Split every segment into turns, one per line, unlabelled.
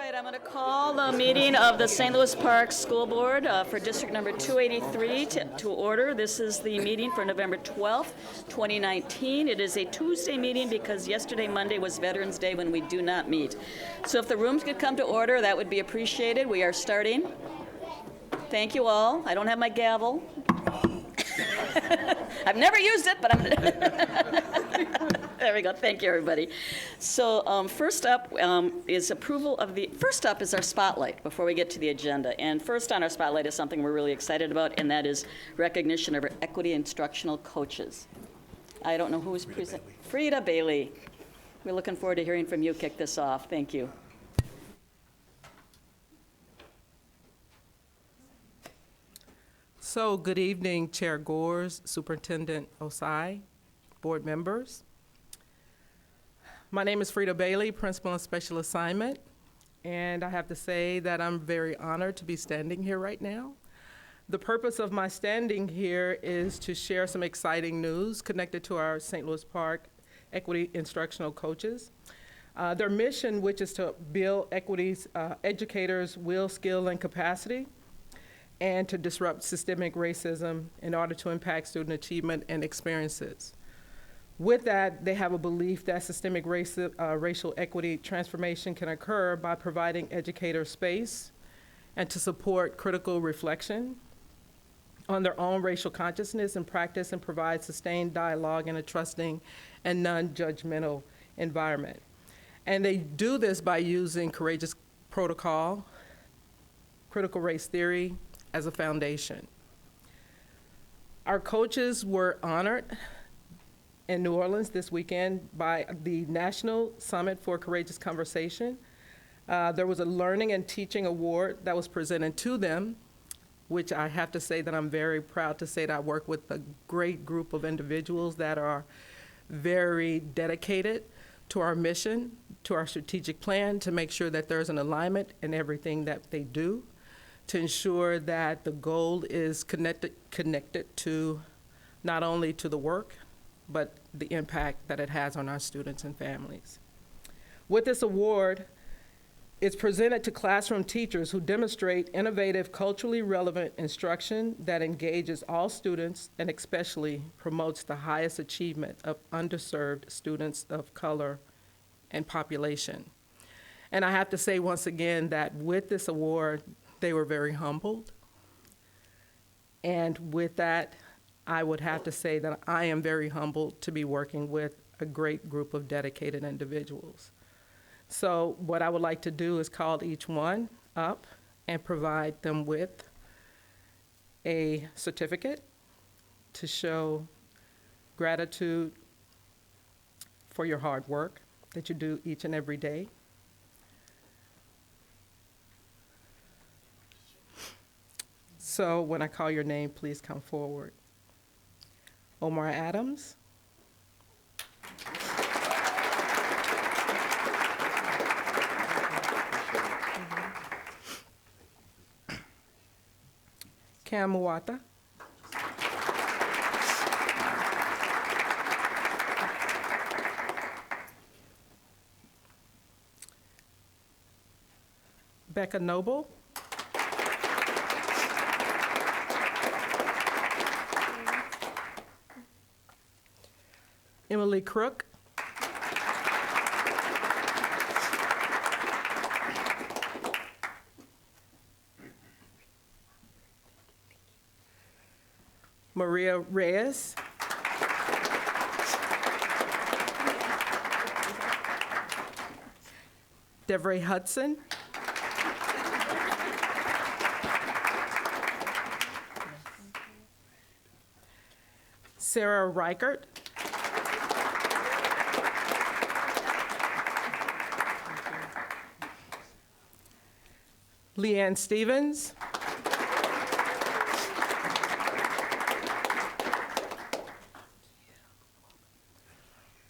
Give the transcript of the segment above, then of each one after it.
right, I'm going to call the meeting of the St. Louis Park School Board for District Number 283 to order. This is the meeting for November 12th, 2019. It is a Tuesday meeting because yesterday, Monday, was Veterans Day when we do not meet. So if the rooms could come to order, that would be appreciated. We are starting. Thank you all. I don't have my gavel. I've never used it, but I'm... There we go. Thank you, everybody. So first up is approval of the... First up is our spotlight before we get to the agenda. And first on our spotlight is something we're really excited about, and that is recognition of our equity instructional coaches. I don't know who's present. Frida Bailey. We're looking forward to hearing from you. Kick this off. Thank you.
So, good evening, Chair Gores, Superintendent Osai, board members. My name is Frida Bailey, Principal on Special Assignment, and I have to say that I'm very honored to be standing here right now. The purpose of my standing here is to share some exciting news connected to our St. Louis Park Equity Instructional Coaches. Their mission, which is to build equities, educators' will, skill, and capacity, and to disrupt systemic racism in order to impact student achievement and experiences. With that, they have a belief that systemic racial equity transformation can occur by providing educators space and to support critical reflection on their own racial consciousness and practice and provide sustained dialogue in a trusting and non-judgmental environment. And they do this by using courageous protocol, critical race theory, as a foundation. Our coaches were honored in New Orleans this weekend by the National Summit for Courageous Conversation. There was a Learning and Teaching Award that was presented to them, which I have to say that I'm very proud to say that I work with a great group of individuals that are very dedicated to our mission, to our strategic plan, to make sure that there's an alignment in everything that they do, to ensure that the goal is connected to not only to the work, but the impact that it has on our students and families. With this award, it's presented to classroom teachers who demonstrate innovative, culturally relevant instruction that engages all students and especially promotes the highest achievement of underserved students of color and population. And I have to say once again that with this award, they were very humbled. And with that, I would have to say that I am very humbled to be working with a great group of dedicated individuals. So what I would like to do is call each one up and provide them with a certificate to show gratitude for your hard work that you do each and every day. So when I call your name, please come forward. Omar Adams. Cam Muwata. Becca Noble. Emily Crook. Maria Reyes. Devray Hudson. Sarah Reichert. Leanne Stevens.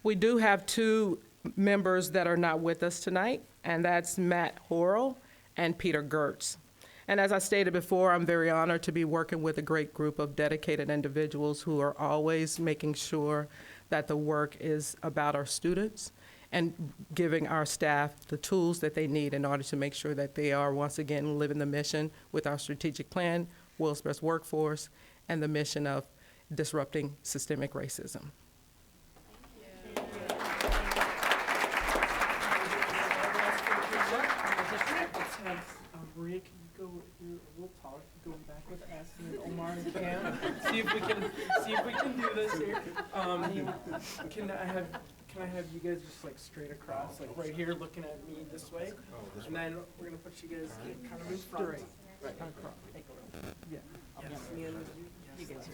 We do have two members that are not with us tonight, and that's Matt Horrell and Peter Gertz. And as I stated before, I'm very honored to be working with a great group of dedicated individuals who are always making sure that the work is about our students and giving our staff the tools that they need in order to make sure that they are, once again, living the mission with our strategic plan, world's best workforce, and the mission of disrupting systemic racism.
Maria, can you go here? We'll talk. Go back with us and Omar and Cam. See if we can do this here. Can I have you guys just like straight across, like right here, looking at me this way, and then we're gonna put you guys kind of in front. Right across. Yeah. Yes. You guys are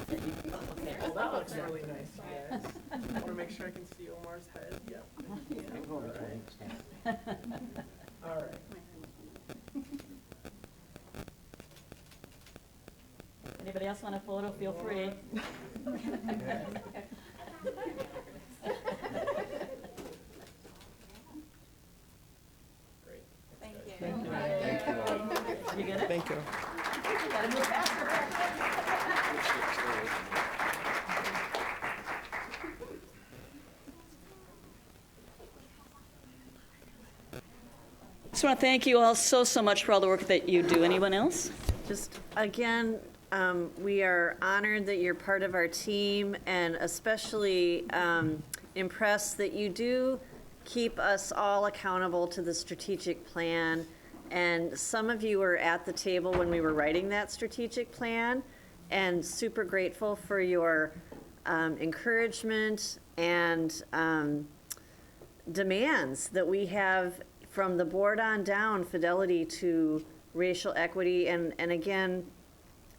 perfect. Well, that looks really nice, you guys. I want to make sure I can see Omar's head. Yep. All right. All right.
Anybody else want a photo? Feel free.
Great.
Thank you.
Thank you.
You get it?
Thank you.
Gotta move faster. Just want to thank you all so much for all the work that you do. Anyone else?
Just, again, we are honored that you're part of our team, and especially impressed that you do keep us all accountable to the strategic plan. And some of you were at the table when we were writing that strategic plan, and super grateful for your encouragement and demands that we have from the board on down, fidelity to racial equity. And again,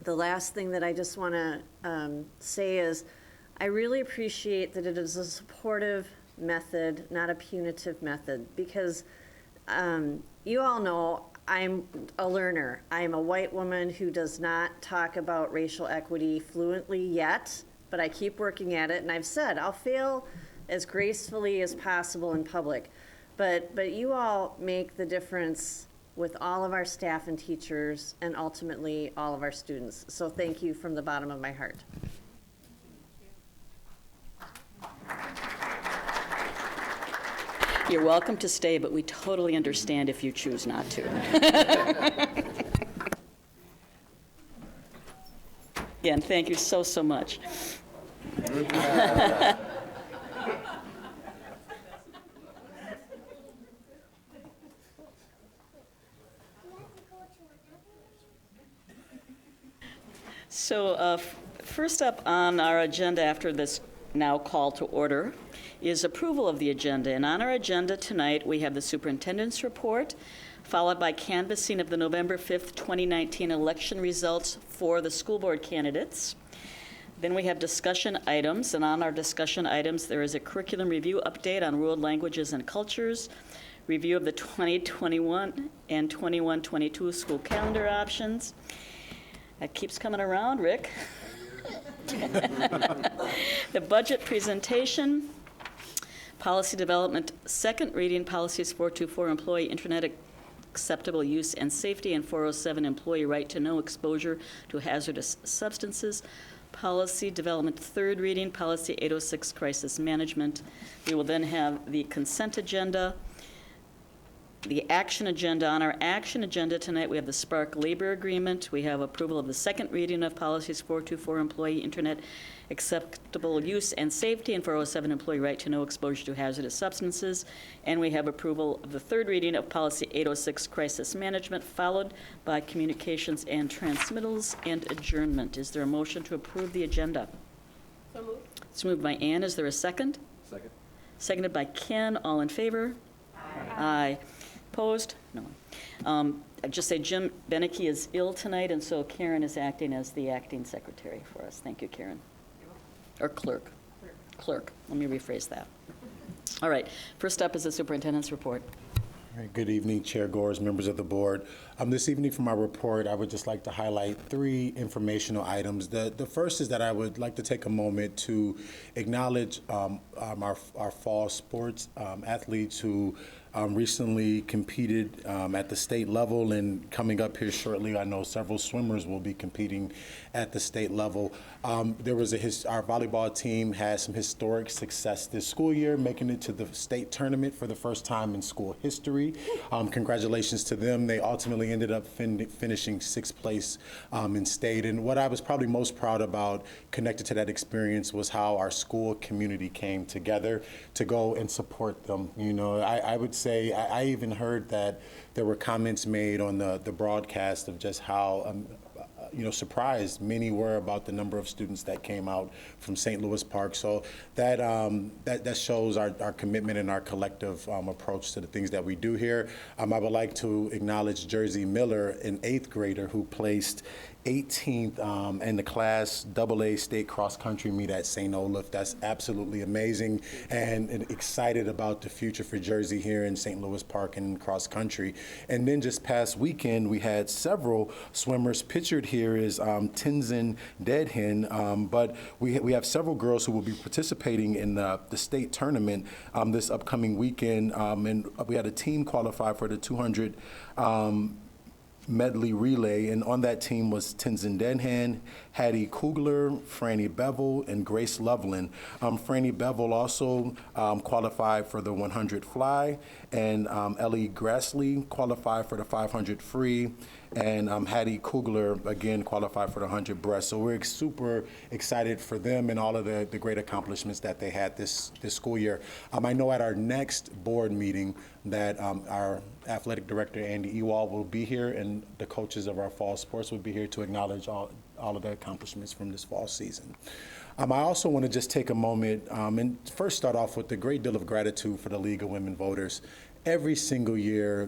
the last thing that I just want to say is I really appreciate that it is a supportive method, not a punitive method, because you all know I'm a learner. I'm a white woman who does not talk about racial equity fluently yet, but I keep working at it, and I've said I'll fail as gracefully as possible in public. But you all make the difference with all of our staff and teachers, and ultimately all of our students. So thank you from the bottom of my heart.
You're welcome to stay, but we totally understand if you choose not to. Again, thank you so much. So first up on our agenda after this now call to order is approval of the agenda. And on our agenda tonight, we have the Superintendents Report, followed by canvassing of the November 5th, 2019 election results for the school board candidates. Then we have discussion items, and on our discussion items, there is a curriculum review update on world languages and cultures, review of the 2021 and 21-22 school calendar options. That keeps coming around, Rick. The budget presentation, policy development, second reading, policies 424, employee internet acceptable use and safety, and 407, employee right to know exposure to hazardous substances. Policy development, third reading, policy 806, crisis management. We will then have the consent agenda, the action agenda. On our action agenda tonight, we have the Spark labor agreement. We have approval of the second reading of policies 424, employee internet acceptable use and safety, and 407, employee right to know exposure to hazardous substances. And we have approval of the third reading of policy 806, crisis management, followed by communications and transmittals and adjournment. Is there a motion to approve the agenda?
So moved.
It's moved by Ann. Is there a second?
Second.
Seconded by Ken. All in favor? Aye. Opposed? No. I'd just say Jim Beneke is ill tonight, and so Karen is acting as the acting secretary for us. Thank you, Karen. Or clerk. Clerk. Let me rephrase that. All right. First up is the superintendent's report.
All right, good evening, Chair Gores, members of the board. This evening for my report, I would just like to highlight 3 informational items. The first is that I would like to take a moment to acknowledge our fall sports athletes who recently competed at the state level, and coming up here shortly, I know several swimmers will be competing at the state level. There was our volleyball team had some historic success this school year, making it to the state tournament for the first time in school history. Congratulations to them. They ultimately ended up finishing 6th place in state. And what I was probably most proud about connected to that experience was how our school community came together to go and support them. You know, I would say, I even heard that there were comments made on the broadcast of just how surprised many were about the number of students that came out from St. Louis Park. So that shows our commitment and our collective approach to the things that we do here. I would like to acknowledge Jersey Miller, an 8th grader who placed 18th in the Class AA state cross country meet at St. Olaf. That's absolutely amazing, and excited about the future for Jersey here in St. Louis Park and cross country. And then just past weekend, we had several swimmers. Pictured here is Tenzin Deadhen, but we have several girls who will be participating in the state tournament this upcoming weekend, and we had a team qualify for the 200 medley relay, and on that team was Tenzin Denhan, Hattie Kugler, Franny Bevel, and Grace Loveland. Franny Bevel also qualified for the 100 fly, and Ellie Grassley qualified for the 500 free, and Hattie Kugler again qualified for the 100 breast. So we're super excited for them and all of the great accomplishments that they had this school year. I know at our next board meeting that our athletic director Andy Ewald will be here, and the coaches of our fall sports will be here to acknowledge all of the accomplishments from this fall season. I also want to just take a moment and first start off with a great deal of gratitude for the League of Women Voters. Every single year,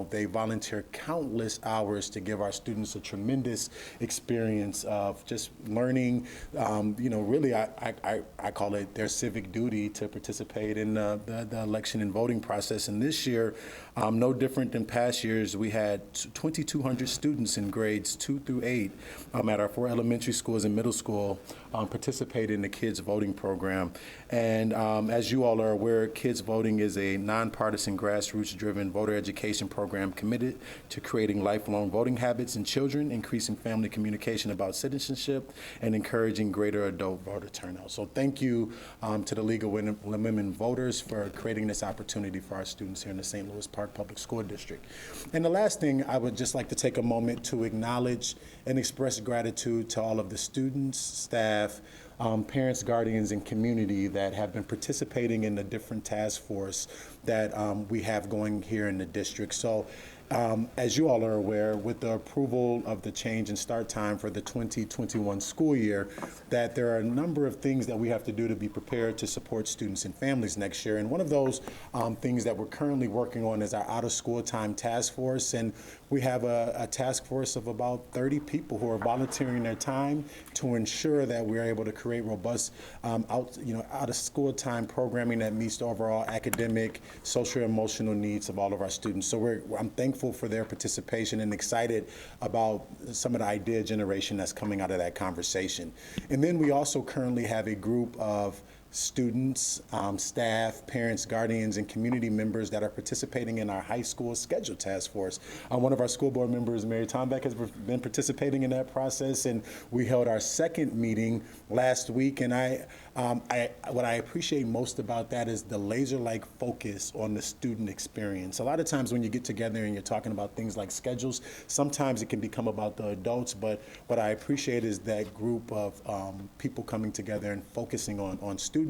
they volunteer countless hours to give our students a tremendous experience of just learning. Really, I call it their civic duty to participate in the election and voting process. And this year, no different than past years, we had 2,200 students in grades 2 through 8 at our 4 elementary schools and middle school participate in the Kids Voting Program. And as you all are aware, Kids Voting is a nonpartisan, grassroots-driven voter education program committed to creating lifelong voting habits in children, increasing family communication about citizenship, and encouraging greater adult voter turnout. So thank you to the League of Women Voters for creating this opportunity for our students here in the St. Louis Park Public School District. And the last thing, I would just like to take a moment to acknowledge and express gratitude to all of the students, staff, parents, guardians, and community that have been participating in the different task force that we have going here in the district. So as you all are aware, with the approval of the change in start time for the 2021 school year, that there are a number of things that we have to do to be prepared to support students and families next year. And one of those things that we're currently working on is our out-of-school time task force. And we have a task force of about 30 people who are volunteering their time to ensure that we're able to create robust out-of-school time programming that meets the overall academic, social, and emotional needs of all of our students. So I'm thankful for their participation and excited about some of the idea generation that's coming out of that conversation. And then we also currently have a group of students, staff, parents, guardians, and community members that are participating in our high school schedule task force. One of our school board members, Mary Tombeck, has been participating in that process, and we held our second meeting last week. And what I appreciate most about that is the laser-like focus on the student experience. A lot of times when you get together and you're talking about things like schedules, sometimes it can become about the adults, but what I appreciate is that group of people coming together and focusing on students.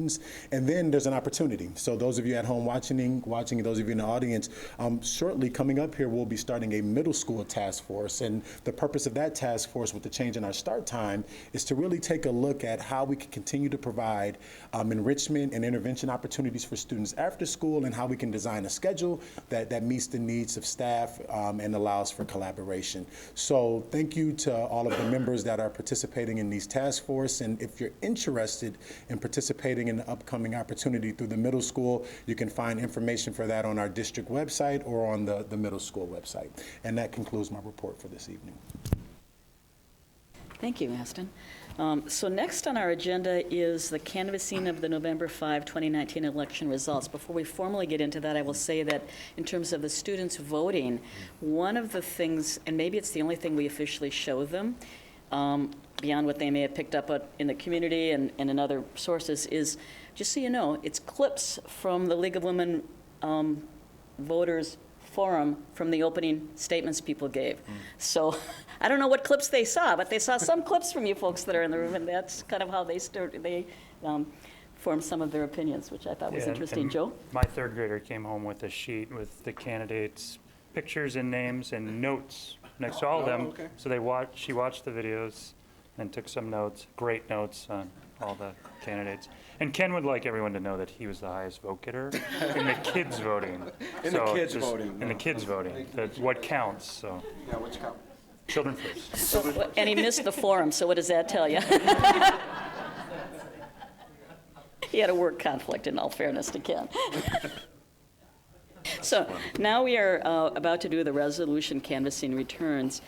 And then there's an opportunity. So those of you at home watching, and those of you in the audience, shortly coming up here, we'll be starting a middle school task force. And the purpose of that task force with the change in our start time is to really take a look at how we can continue to provide enrichment and intervention opportunities for students after school, and how we can design a schedule that meets the needs of staff and allows for collaboration. So thank you to all of the members that are participating in these task force. And if you're interested in participating in the upcoming opportunity through the middle school, you can find information for that on our district website or on the middle school website. And that concludes my report for this evening.
Thank you, Aston. So next on our agenda is the canvassing of the November 5, 2019 election results. Before we formally get into that, I will say that in terms of the students voting, one of the things, and maybe it's the only thing we officially show them, beyond what they may have picked up in the community and in other sources, is, just so you know, it's clips from the League of Women Voters Forum from the opening statements people gave. So I don't know what clips they saw, but they saw some clips from you folks that are in the room, and that's kind of how they formed some of their opinions, which I thought was interesting. Joe?
My third grader came home with a sheet with the candidates' pictures and names and notes next to all of them.
Okay.
So she watched the videos and took some notes, great notes on all the candidates. And Ken would like everyone to know that he was the highest vote getter in the kids voting.
In the
So
kids
just-
voting,
In the
yeah.
kids voting, that's what counts, so,
Yeah, which count?
children first.
And he missed the forum, so what does that tell you? He had a work conflict, in all fairness to Ken. So now we are about to do the resolution canvassing returns.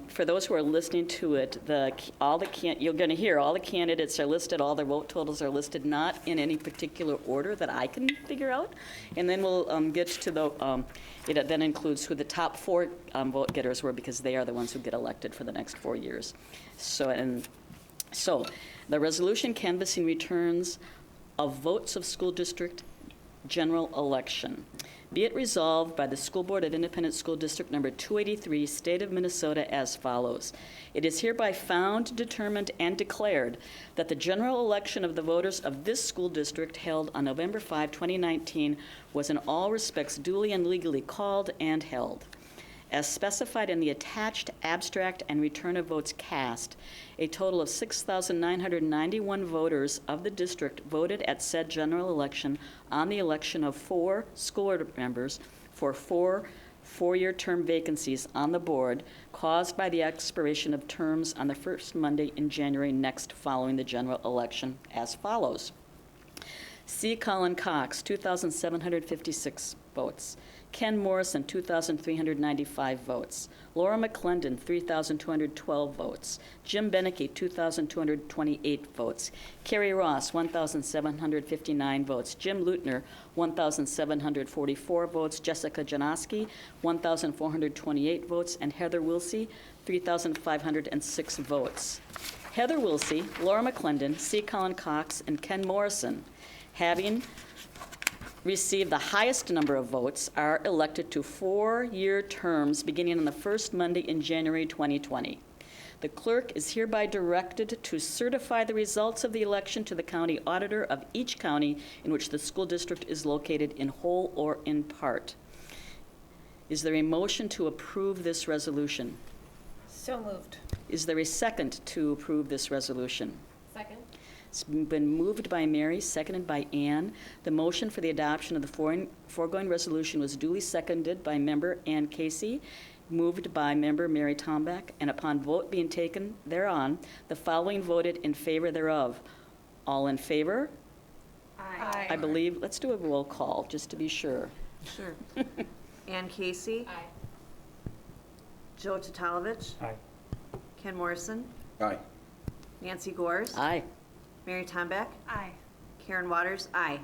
For those who are listening to it, you're going to hear all the candidates are listed, all their vote totals are listed, not in any particular order that I can figure out. And then we'll get to the, it then includes who the top 4 vote getters were, because they are the ones who get elected for the next 4 years. So the resolution canvassing returns of votes of school district general election. Be it resolved by the School Board of Independent School District Number 283, State of Minnesota, as follows. It is hereby found, determined, and declared that the general election of the voters of this school district held on November 5, 2019 was in all respects duly and legally called and held. As specified in the attached abstract and return of votes cast, a total of 6,991 voters of the district voted at said general election on the election of 4 school board members for 4 four-year term vacancies on the board caused by the expiration of terms on the first Monday in January next following the general election as follows. C. Colin Cox, 2,756 votes. Ken Morrison, 2,395 votes. Laura McClendon, 3,212 votes. Jim Beneke, 2,228 votes. Carrie Ross, 1,759 votes. Jim Lutner, 1,744 votes. Jessica Janoski, 1,428 votes. And Heather Wilsey, 3,506 votes. Heather Wilsey, Laura McClendon, C. Colin Cox, and Ken Morrison, having received the highest number of votes, are elected to 4-year terms beginning on the first Monday in January 2020. The clerk is hereby directed to certify the results of the election to the county auditor of each county in which the school district is located in whole or in part. Is there a motion to approve this resolution?
So moved.
Is there a second to approve this resolution?
Second.
It's been moved by Mary, seconded by Ann. The motion for the adoption of the foregoing resolution was duly seconded by member Ann Casey, moved by member Mary Tomback, and upon vote being taken thereon, the following voted in favor thereof. All in favor?
Aye.
I believe, let's do a roll call, just to be sure.
Sure. Ann Casey.
Aye.
Joe Tatalevich.
Aye.
Ken Morrison.
Aye.
Nancy Gores.
Aye.
Mary Tomback.
Aye.
Karen Waters. Aye.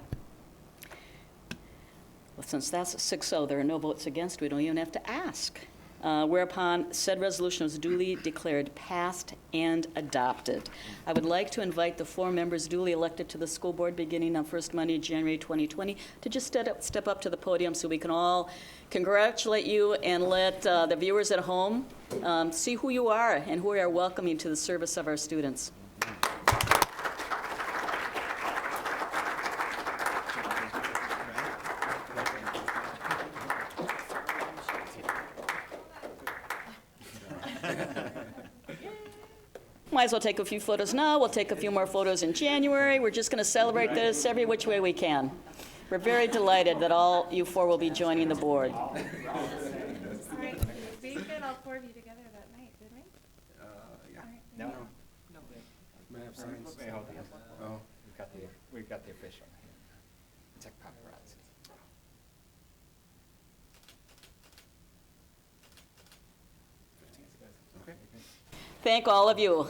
Well, since that's 6-0, there are no votes against, we don't even have to ask. Whereupon said resolution was duly declared passed and adopted. I would like to invite the 4 members duly elected to the school board beginning on first Monday, January 2020, to just step up to the podium so we can all congratulate you and let the viewers at home see who you are and who we are welcoming to the service of our students. Might as well take a few photos now. We'll take a few more photos in January. We're just going to celebrate this every which way we can. We're very delighted that all you 4 will be joining the board.
All right. We get all 4 of you together that night, didn't we?
Yeah.
All right.
No. May have signs. Oh.
We've got the official here. It's like paparazzi.
Okay.
Thank all of you.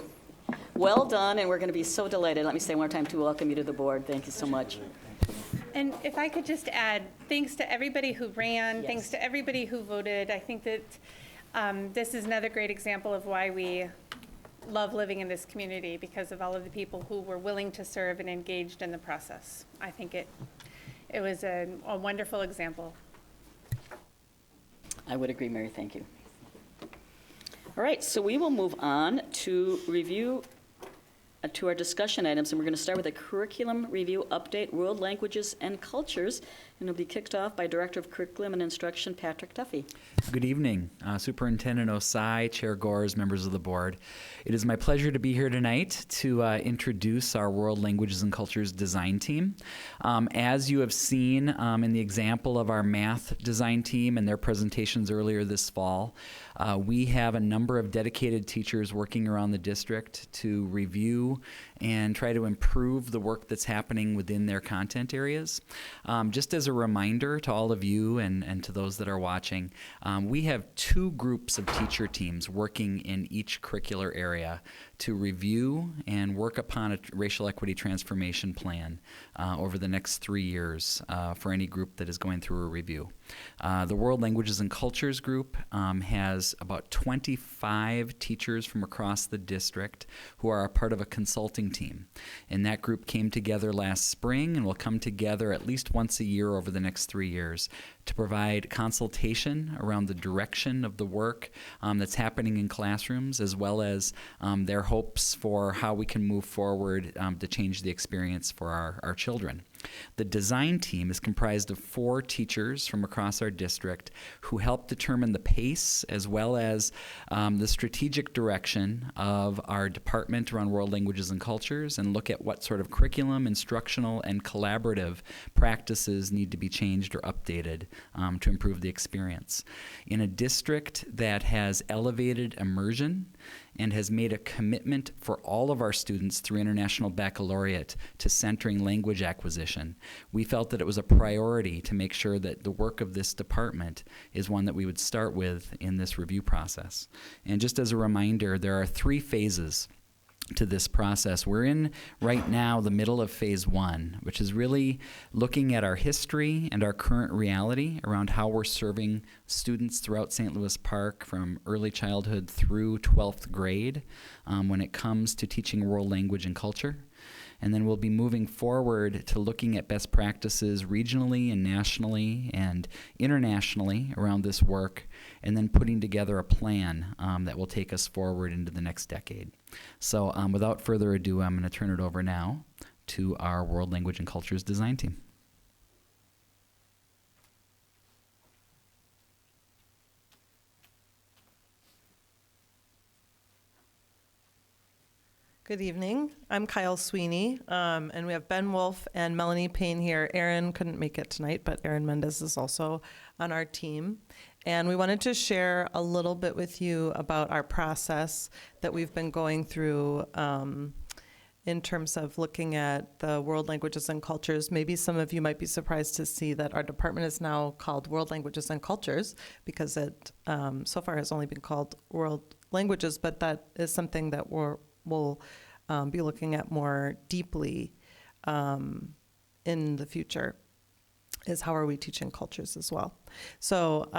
Well done, and we're going to be so delighted. Let me say one more time to welcome you to the board. Thank you so much.
And if I could just add, thanks to everybody who ran,
Yes.
thanks to everybody who voted. I think that this is another great example of why we love living in this community, because of all of the people who were willing to serve and engaged in the process. I think it was a wonderful example.
I would agree, Mary. Thank you. All right, so we will move on to review to our discussion items, and we're going to start with a curriculum review update, world languages and cultures, and it'll be kicked off by Director of Curriculum and Instruction, Patrick Duffy.
Good evening, Superintendent Osai, Chair Gores, members of the board. It is my pleasure to be here tonight to introduce our World Languages and Cultures design team. As you have seen in the example of our math design team and their presentations earlier this fall, we have a number of dedicated teachers working around the district to review and try to improve the work that's happening within their content areas. Just as a reminder to all of you and to those that are watching, we have two groups of teacher teams working in each curricular area to review and work upon a racial equity transformation plan over the next 3 years for any group that is going through a review. The World Languages and Cultures group has about 25 teachers from across the district who are a part of a consulting team. And that group came together last spring and will come together at least once a year over the next 3 years to provide consultation around the direction of the work that's happening in classrooms, as well as their hopes for how we can move forward to change the experience for our children. The design team is comprised of 4 teachers from across our district who help determine the pace as well as the strategic direction of our department around world languages and cultures, and look at what sort of curriculum, instructional, and collaborative practices need to be changed or updated to improve the experience. In a district that has elevated immersion and has made a commitment for all of our students through International Baccalaureate to centering language acquisition, we felt that it was a priority to make sure that the work of this department is one that we would start with in this review process. And just as a reminder, there are 3 phases to this process. We're in right now the middle of phase 1, which is really looking at our history and our current reality around how we're serving students throughout St. Louis Park from early childhood through 12th grade when it comes to teaching world language and culture. And then we'll be moving forward to looking at best practices regionally and nationally and internationally around this work, and then putting together a plan that will take us forward into the next decade. So without further ado, I'm going to turn it over now to our World Language and Cultures design team.
Good evening. I'm Kyle Sweeney, and we have Ben Wolf and Melanie Payne here. Erin couldn't make it tonight, but Erin Mendez is also on our team. And we wanted to share a little bit with you about our process that we've been going through in terms of looking at the world languages and cultures. Maybe some of you might be surprised to see that our department is now called World Languages and Cultures, because it so far has only been called World Languages, but that is something that we'll be looking at more deeply in the future, is how are we teaching cultures as well. So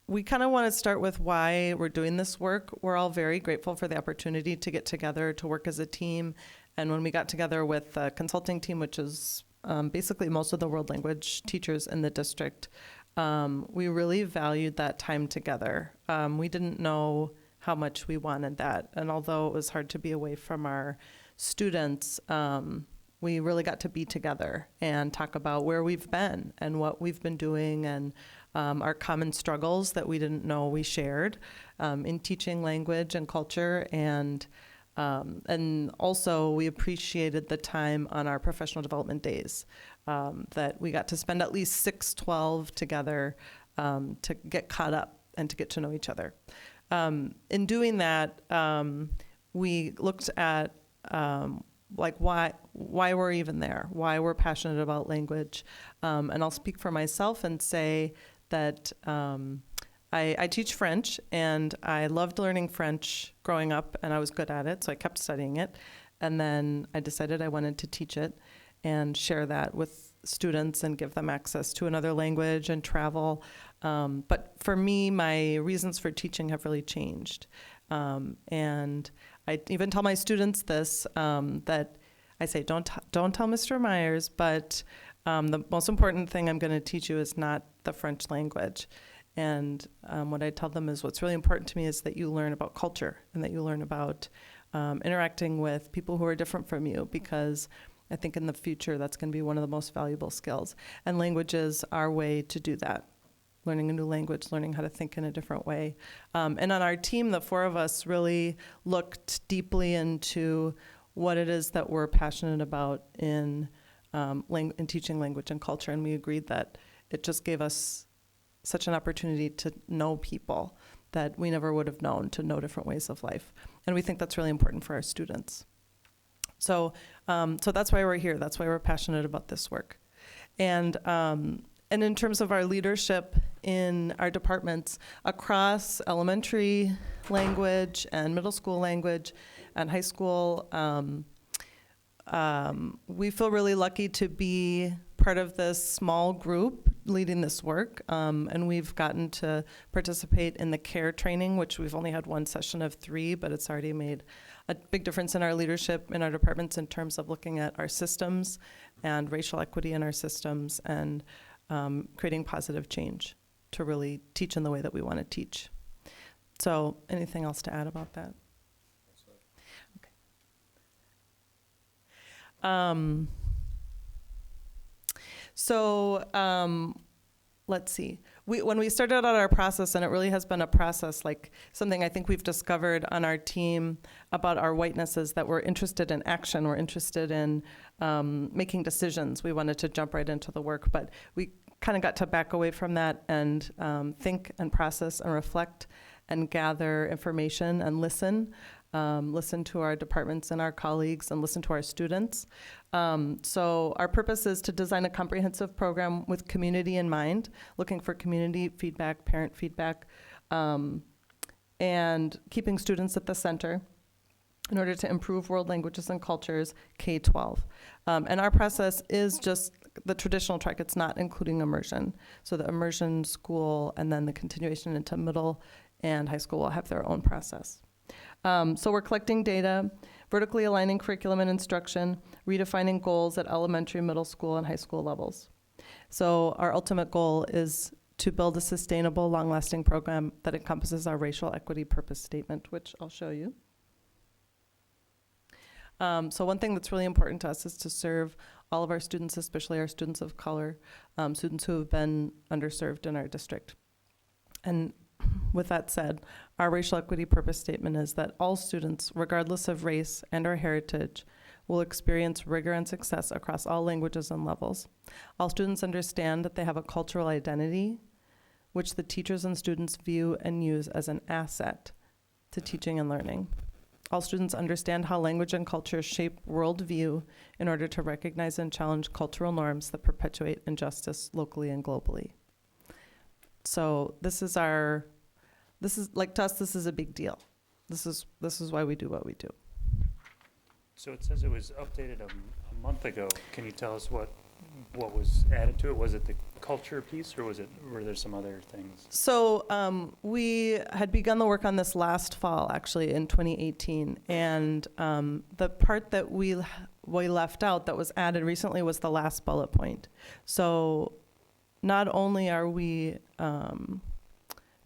we kind of want to start with why we're doing this work. We're all very grateful for the opportunity to get together, to work as a team. And when we got together with the consulting team, which is basically most of the world language teachers in the district, we really valued that time together. We didn't know how much we wanted that. And although it was hard to be away from our students, we really got to be together and talk about where we've been and what we've been doing, and our common struggles that we didn't know we shared in teaching language and culture. And also we appreciated the time on our professional development days that we got to spend at least 6-12 together to get caught up and to get to know each other. In doing that, we looked at why we're even there, why we're passionate about language. And I'll speak for myself and say that I teach French, and I loved learning French growing up, and I was good at it, so I kept studying it. And then I decided I wanted to teach it and share that with students and give them access to another language and travel. But for me, my reasons for teaching have really changed. And I even tell my students this, that I say, don't tell Mr. Myers, but the most important thing I'm going to teach you is not the French language. And what I tell them is what's really important to me is that you learn about culture and that you learn about interacting with people who are different from you, because I think in the future that's going to be one of the most valuable skills. And language is our way to do that. Learning a new language, learning how to think in a different way. And on our team, the four of us really looked deeply into what it is that we're passionate about in teaching language and culture, and we agreed that it just gave us such an opportunity to know people that we never would have known, to know different ways of life. And we think that's really important for our students. So that's why we're here. That's why we're passionate about this work. And in terms of our leadership in our departments across elementary language and middle school language and high school, we feel really lucky to be part of this small group leading this work, and we've gotten to participate in the CARE training, which we've only had one session of 3, but it's already made a big difference in our leadership in our departments in terms of looking at our systems and racial equity in our systems and creating positive change to really teach in the way that we want to teach. So anything else to add about that? Okay. Let's see. When we started out our process, and it really has been a process, like something I think we've discovered on our team about our whiteness is that we're interested in action. We're interested in making decisions. We wanted to jump right into the work, but we kind of got to back away from that and think and process and reflect and gather information and listen to our departments and our colleagues and listen to our students. So our purpose is to design a comprehensive program with community in mind, looking for community feedback, parent feedback, and keeping students at the center in order to improve world languages and cultures K-12. And our process is just the traditional track. It's not including immersion. So the immersion school and then the continuation into middle and high school will have their own process. So we're collecting data, vertically aligning curriculum and instruction, redefining goals at elementary, middle school, and high school levels. So our ultimate goal is to build a sustainable, long-lasting program that encompasses our racial equity purpose statement, which I'll show you. So one thing that's really important to us is to serve all of our students, especially our students of color, students who have been underserved in our district. And with that said, our racial equity purpose statement is that all students, regardless of race and or heritage, will experience rigor and success across all languages and levels. All students understand that they have a cultural identity, which the teachers and students view and use as an asset to teaching and learning. All students understand how language and culture shape worldview in order to recognize and challenge cultural norms that perpetuate injustice locally and globally. So this is like to us, this is a big deal. This is why we do what we do.
So it says it was updated a month ago. Can you tell us what was added to it? Was it the culture piece, or were there some other things?
So we had begun the work on this last fall, actually, in 2018. And the part that we left out that was added recently was the last bullet point. So not only are we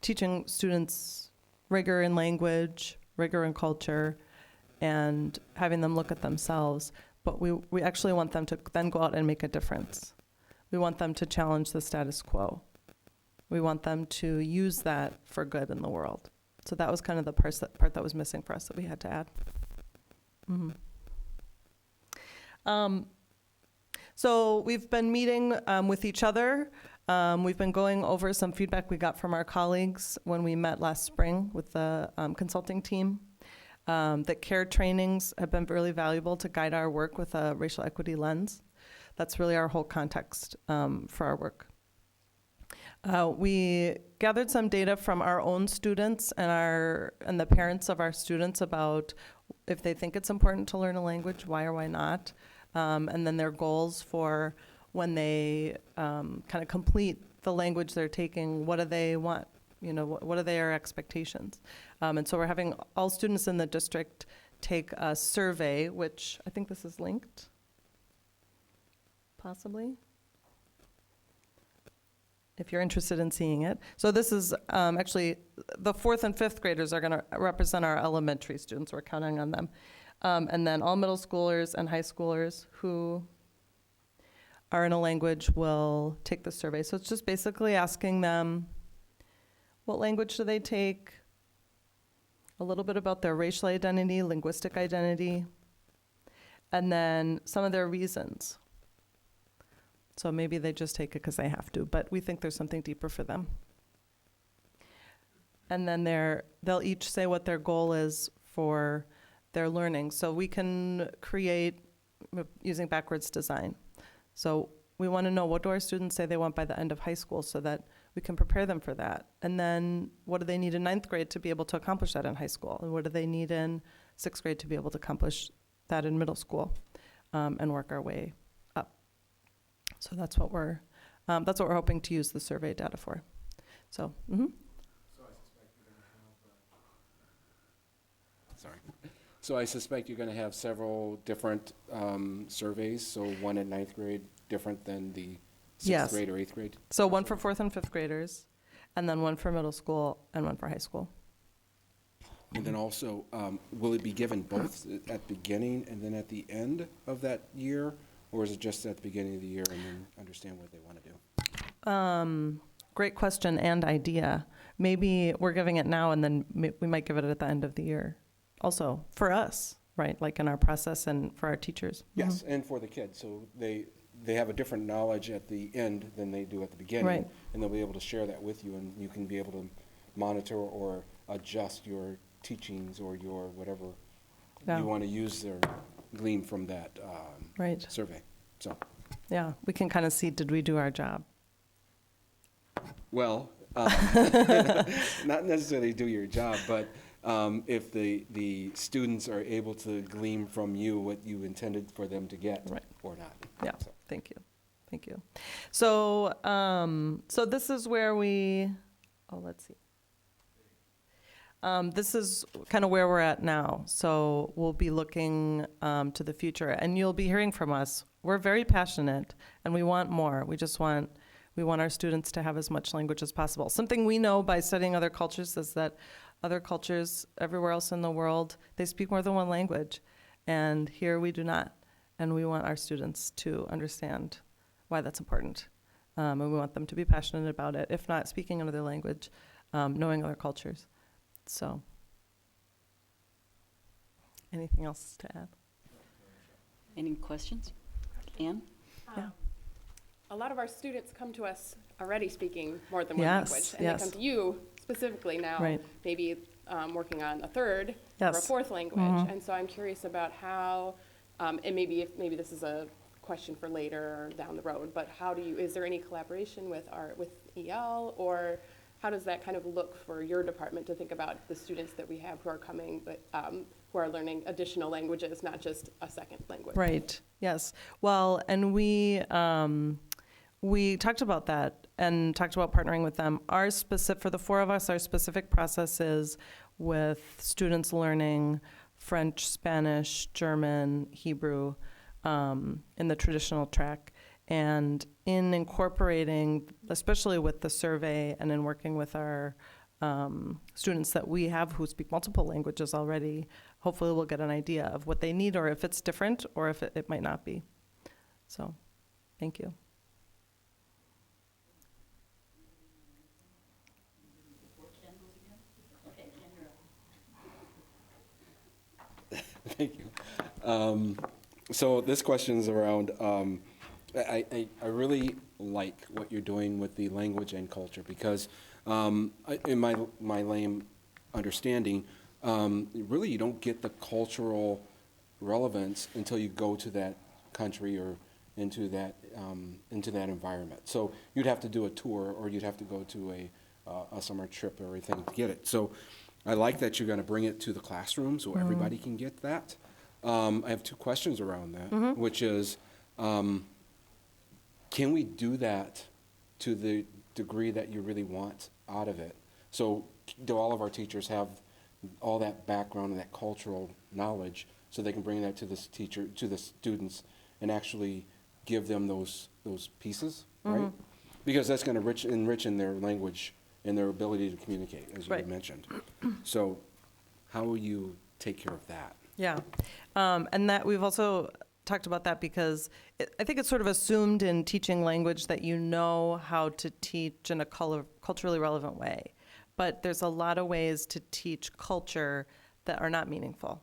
teaching students rigor in language, rigor in culture, and having them look at themselves, but we actually want them to then go out and make a difference. We want them to challenge the status quo. We want them to use that for good in the world. So that was kind of the part that was missing for us that we had to add. Mm-hmm. So we've been meeting with each other. We've been going over some feedback we got from our colleagues when we met last spring with the consulting team. That CARE trainings have been really valuable to guide our work with a racial equity lens. That's really our whole context for our work. We gathered some data from our own students and the parents of our students about if they think it's important to learn a language, why or why not, and then their goals for when they kind of complete the language they're taking. What do they want? You know, what are their expectations? And so we're having all students in the district take a survey, which I think this is linked, possibly, if you're interested in seeing it. So this is actually, the 4th and 5th graders are going to represent our elementary students. We're counting on them. And then all middle schoolers and high schoolers who are in a language will take the survey. So it's just basically asking them, what language do they take? A little bit about their racial identity, linguistic identity, and then some of their reasons. So maybe they just take it because they have to, but we think there's something deeper for them. And then they'll each say what their goal is for their learning. So we can create using backwards design. So we want to know, what do our students say they want by the end of high school, so that we can prepare them for that. And then what do they need in 9th grade to be able to accomplish that in high school? And what do they need in 6th grade to be able to accomplish that in middle school, and work our way up? So that's what we're hoping to use the survey data for. So,
So I suspect you're going to have several different surveys, so one in 9th grade different than the 6th
Yes.
grade or 8th grade?
So one for 4th and 5th graders, and then one for middle school and one for high school.
And then also, will it be given both at the beginning and then at the end of that year? Or is it just at the beginning of the year and then understand what they want to do?
Great question and idea. Maybe we're giving it now, and then we might give it at the end of the year. Also, for us, right, like in our process and for our teachers.
Yes, and for the kids, so they have a different knowledge at the end than they do at the beginning.
Right.
And they'll be able to share that with you, and you can be able to monitor or adjust your teachings or your whatever
Yeah.
you want to use or glean from that
Right.
survey. So,
Yeah, we can kind of see, did we do our job?
well, not necessarily do your job, but if the students are able to glean from you what you intended for them to get
Right.
or not.
Yeah,
So.
thank you. So, so this is where let's see. This is kind of where we're at now. So we'll be looking to the future, and you'll be hearing from us. We're very passionate, and we want more. We want our students to have as much language as possible. Something we know by studying other cultures is that other cultures everywhere else in the world, they speak more than one language, and here we do not. And we want our students to understand why that's important. And we want them to be passionate about it, if not speaking another language, knowing other cultures. So, anything else to add?
Any questions? Ann?
Yeah.
A lot of our students come to us already speaking more than one
Yes,
language. And
yes.
they come to you specifically now,
Right.
maybe working on a third or a
Yes.
fourth language.
Mhm.
And so I'm curious about how, and maybe this is a question for later or down the road, but is there any collaboration with EL, or how does that kind of look for your department to think about the students that we have who are coming, but who are learning additional languages, not just a second language?
Right, yes. Well, and we talked about that and talked about partnering with them. For the four of us, our specific process is with students learning French, Spanish, German, Hebrew in the traditional track. And in incorporating, especially with the survey and in working with our students that we have who speak multiple languages already, hopefully we'll get an idea of what they need, or if it's different, or if it might not be. So, thank you.
Thank you. So this question's around, I really like what you're doing with the language and culture, because in my lame understanding, really you don't get the cultural relevance until you go to that country or into that environment. So you'd have to do a tour, or you'd have to go to a summer trip or everything to get it. So I like that you're going to bring it to the classroom so everybody can get that. I have two questions around that, which is, can we do that to the degree that you really want out of it? So do all of our teachers have all that background and that cultural knowledge so they can bring that to the students and actually give them those pieces, right? Because that's going to enrich in their language and their ability to communicate, as you
Right.
mentioned. So how will you take care of that?
Yeah. And that we've also talked about that because I think it's sort of assumed in teaching language that you know how to teach in a culturally relevant way. But there's a lot of ways to teach culture that are not meaningful.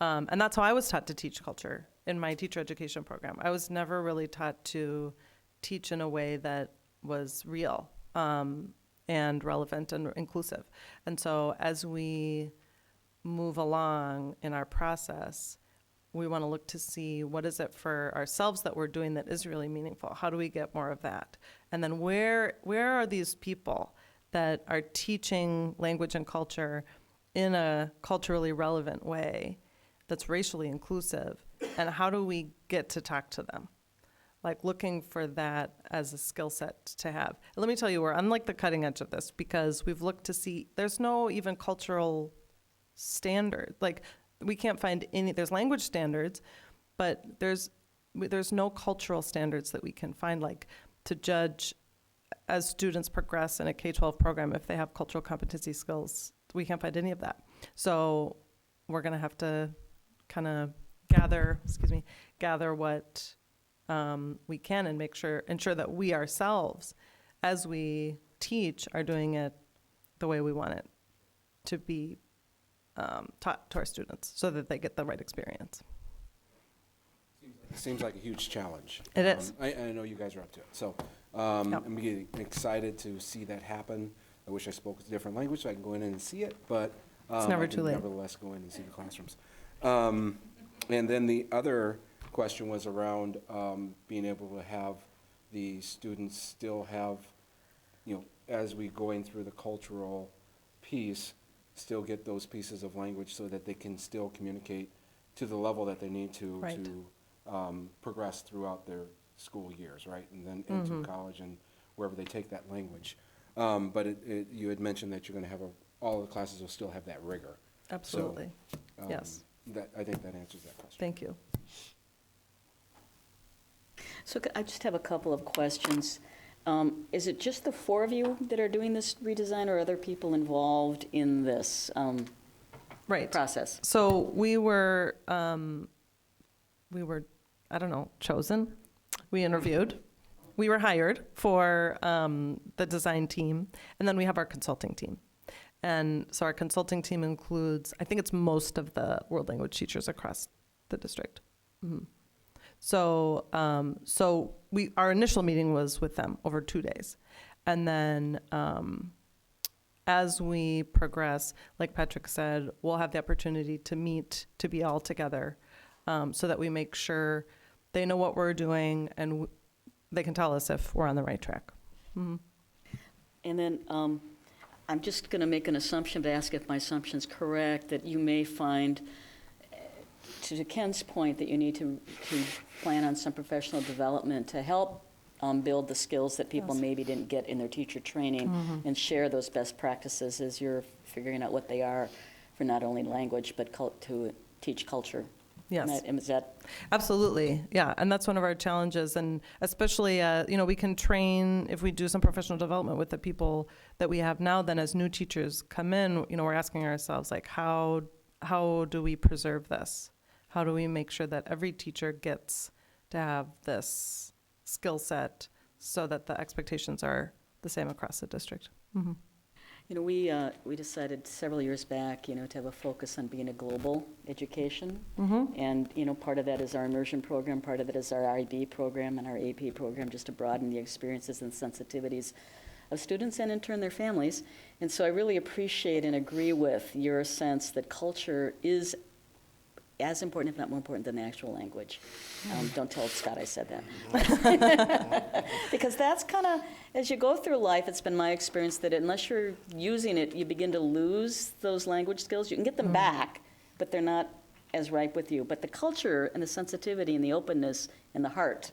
And that's how I was taught to teach culture in my teacher education program. I was never really taught to teach in a way that was real and relevant and inclusive. And so as we move along in our process, we want to look to see what is it for ourselves that we're doing that is really meaningful. How do we get more of that? And then where are these people that are teaching language and culture in a culturally relevant way that's racially inclusive? And how do we get to talk to them? Like looking for that as a skill set to have. And let me tell you, we're on like the cutting edge of this because we've looked to see, there's no even cultural standard. Like we can't find any, there's language standards, but there's no cultural standards that we can find, like to judge as students progress in a K-12 program if they have cultural competency skills. We can't find any of that. So we're gonna have to kind of gather what we can and ensure that we ourselves, as we teach, are doing it the way we want it to be taught to our students so that they get the right experience.
Seems like a huge challenge.
It is.
I know you guys are up to it. So I'm getting excited to see that happen. I wish I spoke a different language so I can go in and see it, but
It's never
I
too
can
late.
nevertheless go in and see the classrooms. And then the other question was around being able to have the students still have, as we going through the cultural piece, still get those pieces of language so that they can still communicate to the level that they need to
Right.
progress throughout their school years, right? And then into college and wherever they take that language. But you had mentioned that you're going to have all the classes will still have that rigor.
Absolutely. Yes.
I think that answers that question.
Thank you.
So I just have a couple of questions. Is it just the four of you that are doing this redesign, or are other people involved in this
Right.
process?
So we were, I don't know, chosen. We interviewed. We were hired for the design team, and then we have our consulting team. And so our consulting team includes, I think it's most of the world language teachers across the district. So our initial meeting was with them over 2 days. And then as we progress, like Patrick said, we'll have the opportunity to meet, to be all together so that we make sure they know what we're doing and they can tell us if we're on the right track.
And then I'm just going to make an assumption, but ask if my assumption's correct, that you may find, to Ken's point, that you need to plan on some professional development to help build the skills that people maybe didn't get in their teacher training and share those best practices as you're figuring out what they are for not only language, but to teach culture.
Yes.
Is that?
Absolutely, yeah, and that's one of our challenges, and especially, we can train, if we do some professional development with the people that we have now, then as new teachers come in, we're asking ourselves, like, how do we preserve this? How do we make sure that every teacher gets to have this skill set so that the expectations are the same across the district?
We decided several years back, to have a focus on being a global education. And, part of that is our immersion program, part of it is our IB program and our AP program, just to broaden the experiences and sensitivities of students and in turn their families. And so I really appreciate and agree with your sense that culture is as important, if not more important, than the actual language. Don't tell Scott I said that. Because that's kind of, as you go through life, it's been my experience that unless you're using it, you begin to lose those language skills. You can get them back, but they're not as ripe with you. But the culture and the sensitivity and the openness and the heart,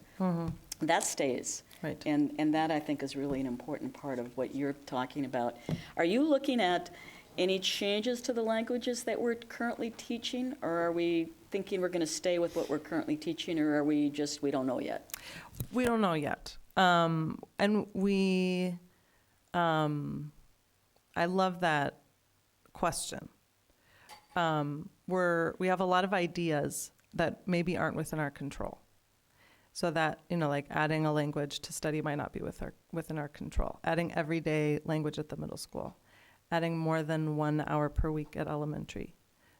that stays.
Right.
And that, I think, is really an important part of what you're talking about. Are you looking at any changes to the languages that we're currently teaching, or are we thinking we're going to stay with what we're currently teaching, or are we just, we don't know yet?
We don't know yet. And we, I love that question. We have a lot of ideas that maybe aren't within our control. So that, like adding a language to study might not be within our control. Adding everyday language at the middle school. Adding more than 1 hour per week at elementary.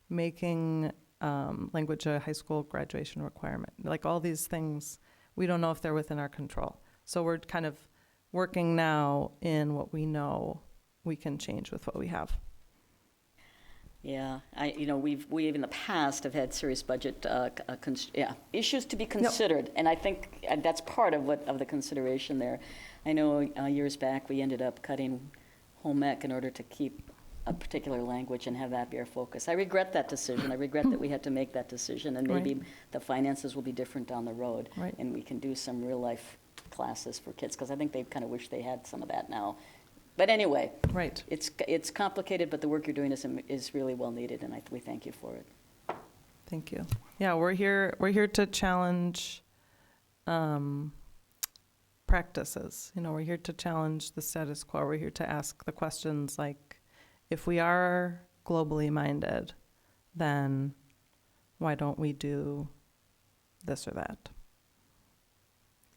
Making language a high school graduation requirement. Like all these things, we don't know if they're within our control. So we're kind of working now in what we know we can change with what we have.
Yeah, we in the past have had serious budget issues to be considered, and I think that's part of the consideration there. I know years back we ended up cutting home ec in order to keep a particular language and have that be our focus. I regret that decision. I regret that we had to make that decision, and maybe the finances will be different down the road, and we can do some real life classes for kids, because I think they kind of wish they had some of that now. But anyway, it's complicated, but the work you're doing is really well needed, and we thank you for it.
Thank you. Yeah, we're here to challenge practices. We're here to challenge the status quo. We're here to ask the questions like, if we are globally minded, then why don't we do this or that?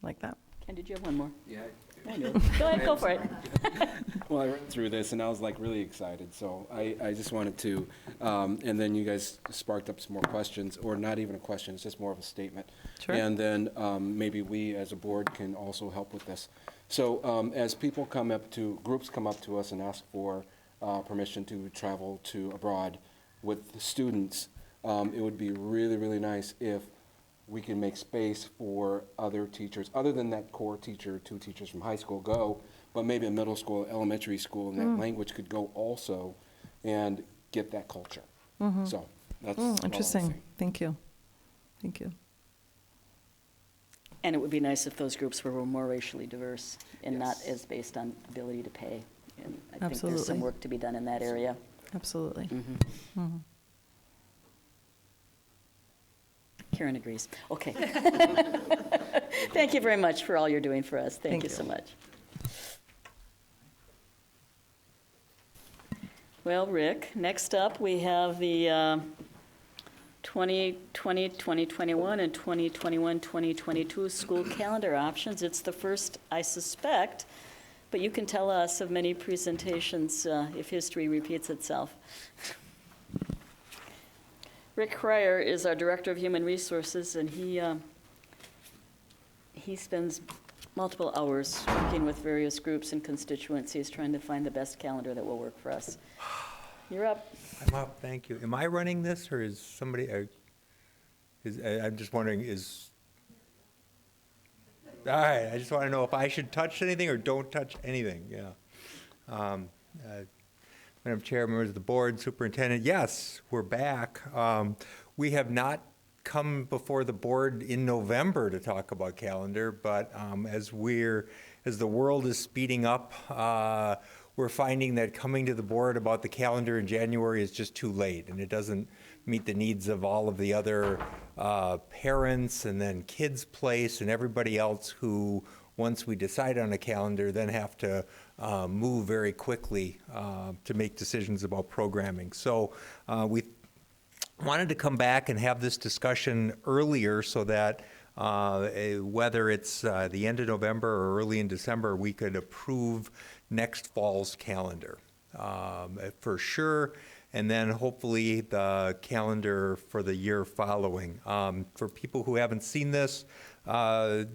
Like that.
Ken, did you have one more?
Yeah.
Go ahead, go for it.
Well, I read through this and I was like really excited, so I just wanted to, and then you guys sparked up some more questions, or not even a question, it's just more of a statement.
Sure.
And then maybe we as a board can also help with this. So as people groups come up to us and ask for permission to travel to abroad with the students, it would be really, really nice if we can make space for other teachers, other than that core teacher, 2 teachers from high school go, but maybe a middle school, elementary school, and that language could go also and get that culture. So that's all I'm
interesting.
saying.
Thank you. Thank you.
And it would be nice if those groups were more racially diverse and not as based on ability to pay. And I think there's some work to be done in that area.
Absolutely.
Karen agrees. Okay. Thank you very much for all you're doing for us. Thank you so much. Well, Rick, next up we have the 2020, 2021, and 2021, 2022 school calendar options. It's the first, I suspect, but you can tell us of many presentations if history repeats itself. Rick Cryer is our Director of Human Resources, and he spends multiple hours working with various groups and constituencies trying to find the best calendar that will work for us. You're up.
I'm up, thank you. Am I running this, or is somebody, I'm just wondering, all right, I just want to know if I should touch anything or don't touch anything, yeah. Madam Chair, members of the board, superintendent, yes, we're back. We have not come before the board in November to talk about calendar, but as the world is speeding up, we're finding that coming to the board about the calendar in January is just too late, and it doesn't meet the needs of all of the other parents and then Kids Place and everybody else who, once we decide on a calendar, then have to move very quickly to make decisions about programming. So we wanted to come back and have this discussion earlier so that whether it's the end of November or early in December, we could approve next fall's calendar for sure, and then hopefully the calendar for the year following. For people who haven't seen this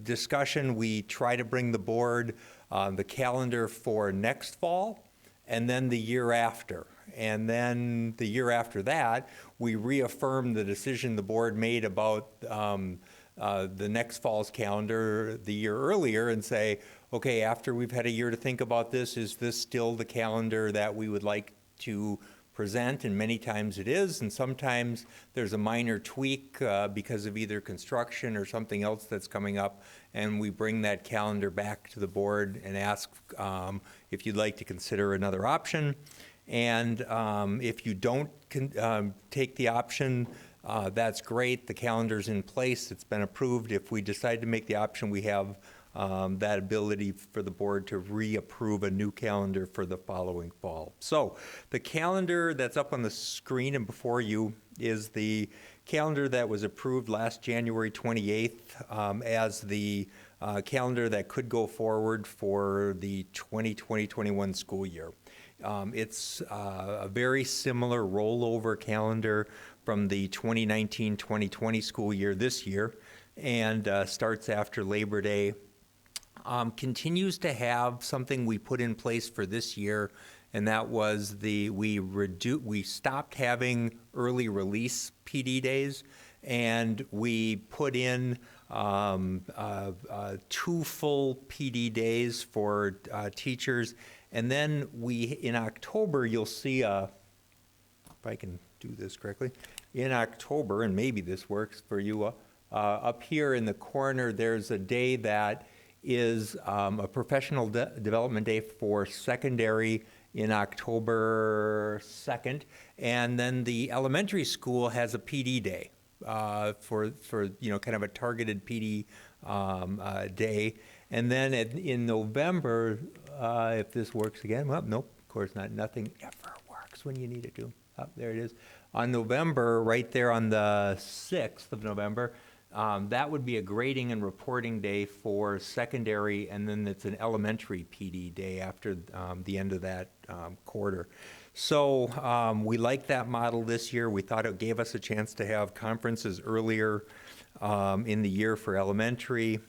discussion, we try to bring the board the calendar for next fall and then the year after. And then the year after that, we reaffirmed the decision the board made about the next fall's calendar the year earlier and say, okay, after we've had a year to think about this, is this still the calendar that we would like to present? And many times it is, and sometimes there's a minor tweak because of either construction or something else that's coming up, and we bring that calendar back to the board and ask if you'd like to consider another option. And if you don't take the option, that's great. The calendar's in place. It's been approved. If we decide to make the option, we have that ability for the board to reapprove a new calendar for the following fall. So the calendar that's up on the screen and before you is the calendar that was approved last January 28th as the calendar that could go forward for the 2020-21 school year. It's a very similar rollover calendar from the 2019-2020 school year this year, and starts after Labor Day. Continues to have something we put in place for this year, and that was we stopped having early release PD days, and we put in 2 full PD days for teachers. And then in October, you'll see if I can do this correctly, in October, and maybe this works for you, up here in the corner, there's a day that is a professional development day for secondary in October 2nd. And then the elementary school has a PD day for kind of a targeted PD day. And then in November, if this works again, well, nope, of course not. Nothing ever works when you need it to. Oh, there it is. On November, right there on the 6th of November, that would be a grading and reporting day for secondary, and then it's an elementary PD day after the end of that quarter. So we like that model this year. We thought it gave us a chance to have conferences earlier in the year for elementary.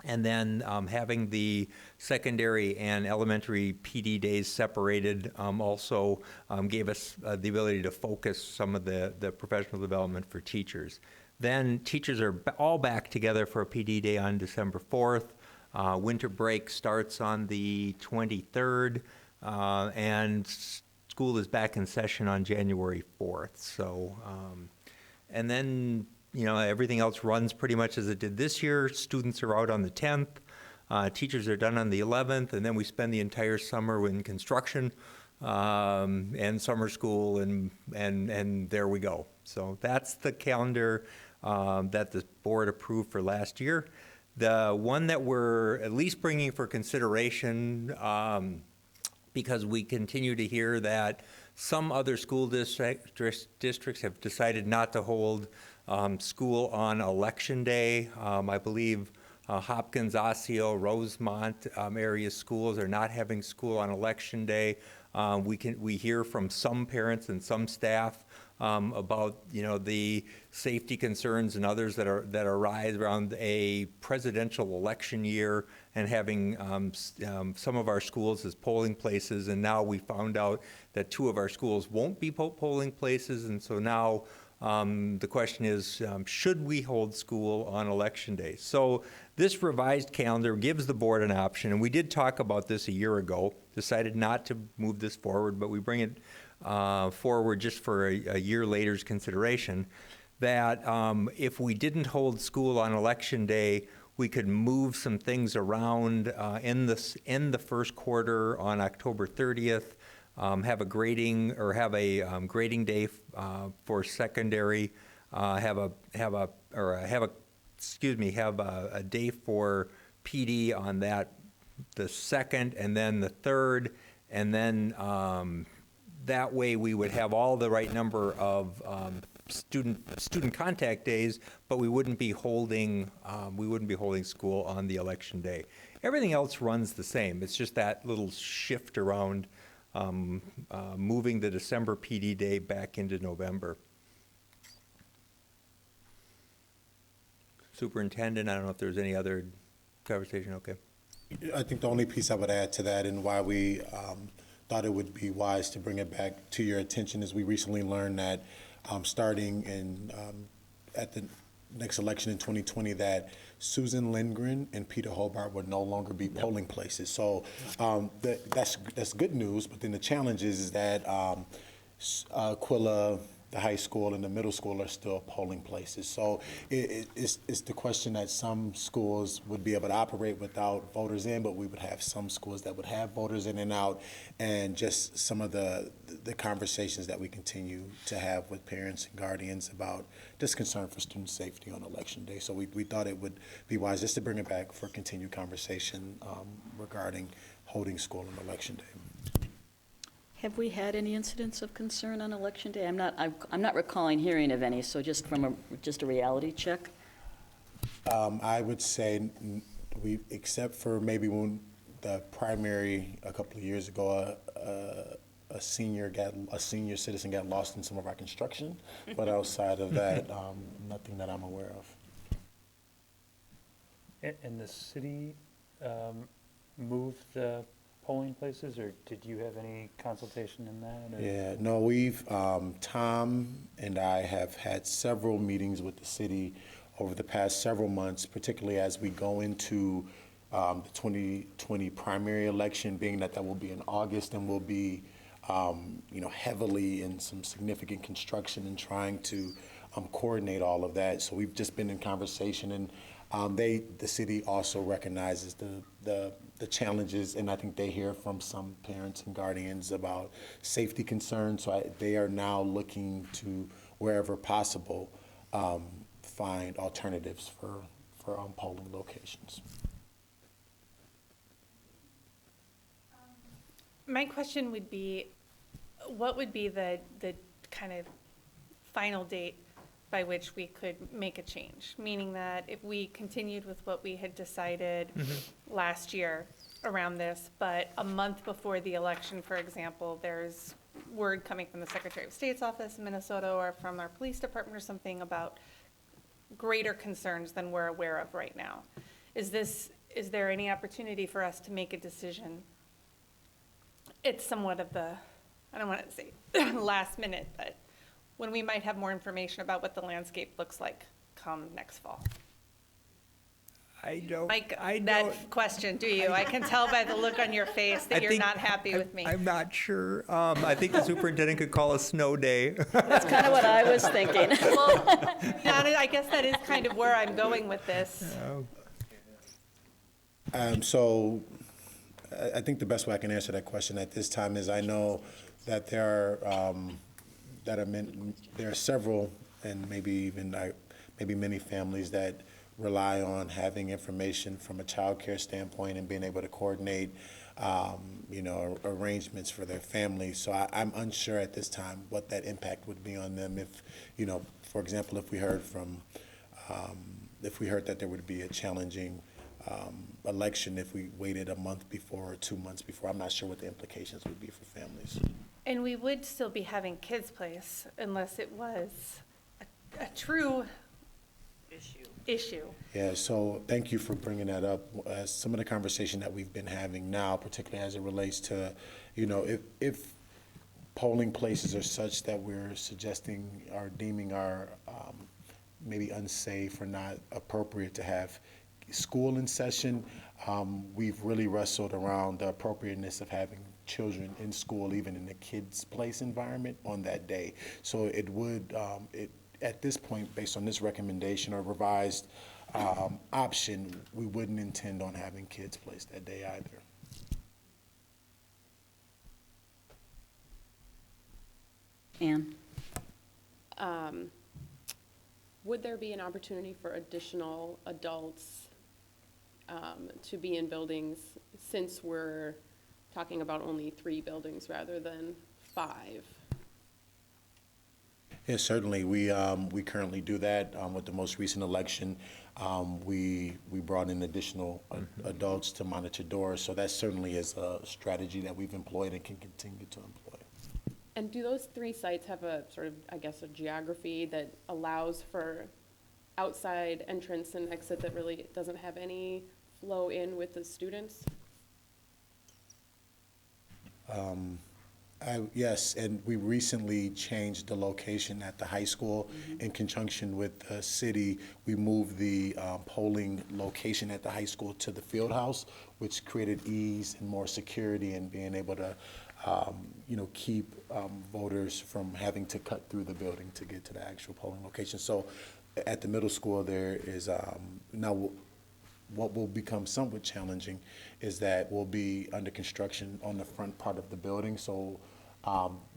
And then having the secondary and elementary PD days separated also gave us the ability to focus some of the professional development for teachers. Then teachers are all back together for a PD day on December 4th. Winter break starts on the 23rd, and school is back in session on January 4th. So, and then everything else runs pretty much as it did this year. Students are out on the 10th. Teachers are done on the 11th, and then we spend the entire summer in construction and summer school, and there we go. So that's the calendar that the board approved for last year. The one that we're at least bringing for consideration, because we continue to hear that some other school districts have decided not to hold school on Election Day. I believe Hopkins, Osseo, Rosemont area schools are not having school on Election Day. We hear from some parents and some staff about the safety concerns and others that arise around a presidential election year and having some of our schools as polling places. And now we found out that 2 of our schools won't be polling places, and so now the question is, should we hold school on Election Day? So this revised calendar gives the board an option, and we did talk about this a year ago, decided not to move this forward, but we bring it forward just for a year later's consideration, that if we didn't hold school on Election Day, we could move some things around in the first quarter on October 30th, have a grading day for secondary, have a day for PD on that, the 2nd, and then the 3rd, and then that way we would have all the right number of student contact days, but we wouldn't be holding school on the Election Day. Everything else runs the same. It's just that little shift around moving the December PD day back into November. Superintendent, I don't know if there's any other conversation. Okay.
I think the only piece I would add to that and why we thought it would be wise to bring it back to your attention, as we recently learned that starting in at the next election in 2020, that Susan Lindgren and Peter Hobart would no longer be polling places. So that's good news, but then the challenge is that Aquila, the high school, and the middle school are still polling places. So it's the question that some schools would be able to operate without voters in, but we would have some schools that would have voters in and out, and just some of the conversations that we continue to have with parents and guardians about just concern for student safety on election day. So we thought it would be wise just to bring it back for continued conversation regarding holding school on election day.
Have we had any incidents of concern on election day? I'm not recalling hearing of any, so just from just a reality check.
I would say except for maybe when the primary a couple of years ago, a senior citizen got lost in some of our construction, but outside of that, nothing that I'm aware of.
And the city moved the polling places, or did you have any consultation in that? Or?
Yeah, no, we've, Tom and I have had several meetings with the city over the past several months, particularly as we go into the 2020 primary election, being that will be in August, and we'll be, heavily in some significant construction and trying to coordinate all of that. So we've just been in conversation, and the city also recognizes the challenges, and I think they hear from some parents and guardians about safety concerns. So they are now looking to, wherever possible, find alternatives for polling locations.
My question would be, what would be the kind of final date by which we could make a change? Meaning that if we continued with what we had decided last year around this, but a month before the election, for example, there's word coming from the Secretary of State's office in Minnesota or from our police department or something about greater concerns than we're aware of right now. Is there any opportunity for us to make a decision? It's somewhat of the, I don't want to say last minute, but when we might have more information about what the landscape looks like come next fall. Mike, that question, do you? I can tell by the look on your face that you're not happy with me.
I'm not sure. I think the superintendent could call a snow day.
That's kind of what I was thinking.
Well, I guess that is kind of where I'm going with this.
So I think the best way I can answer that question at this time is I know that there are several, and maybe many families that rely on having information from a childcare standpoint and being able to coordinate, arrangements for their families. So I'm unsure at this time what that impact would be on them if, for example, if we heard that there would be a challenging election if we waited a month before or 2 months before. I'm not sure what the implications would be for families.
And we would still be having Kids Place unless it was a true issue.
Yeah, so thank you for bringing that up. Some of the conversation that we've been having now, particularly as it relates to, if polling places are such that we're suggesting or deeming are maybe unsafe or not appropriate to have school in session, we've really wrestled around the appropriateness of having children in school, even in the Kids Place environment on that day. So it would, at this point, based on this recommendation or revised option, we wouldn't intend on having Kids Place that day either.
Ann?
Would there be an opportunity for additional adults to be in buildings, since we're talking about only 3 buildings rather than 5?
Yes, certainly. We currently do that. With the most recent election, we brought in additional adults to monitor doors. So that certainly is a strategy that we've employed and can continue to employ.
And do those 3 sites have a sort of, I guess, a geography that allows for outside entrance and exit that really doesn't have any flow in with the students?
Yes, and we recently changed the location at the high school. In conjunction with the city, we moved the polling location at the high school to the Fieldhouse, which created ease and more security and being able to, keep voters from having to cut through the building to get to the actual polling location. So at the middle school, there is now what will become somewhat challenging is that we'll be under construction on the front part of the building. So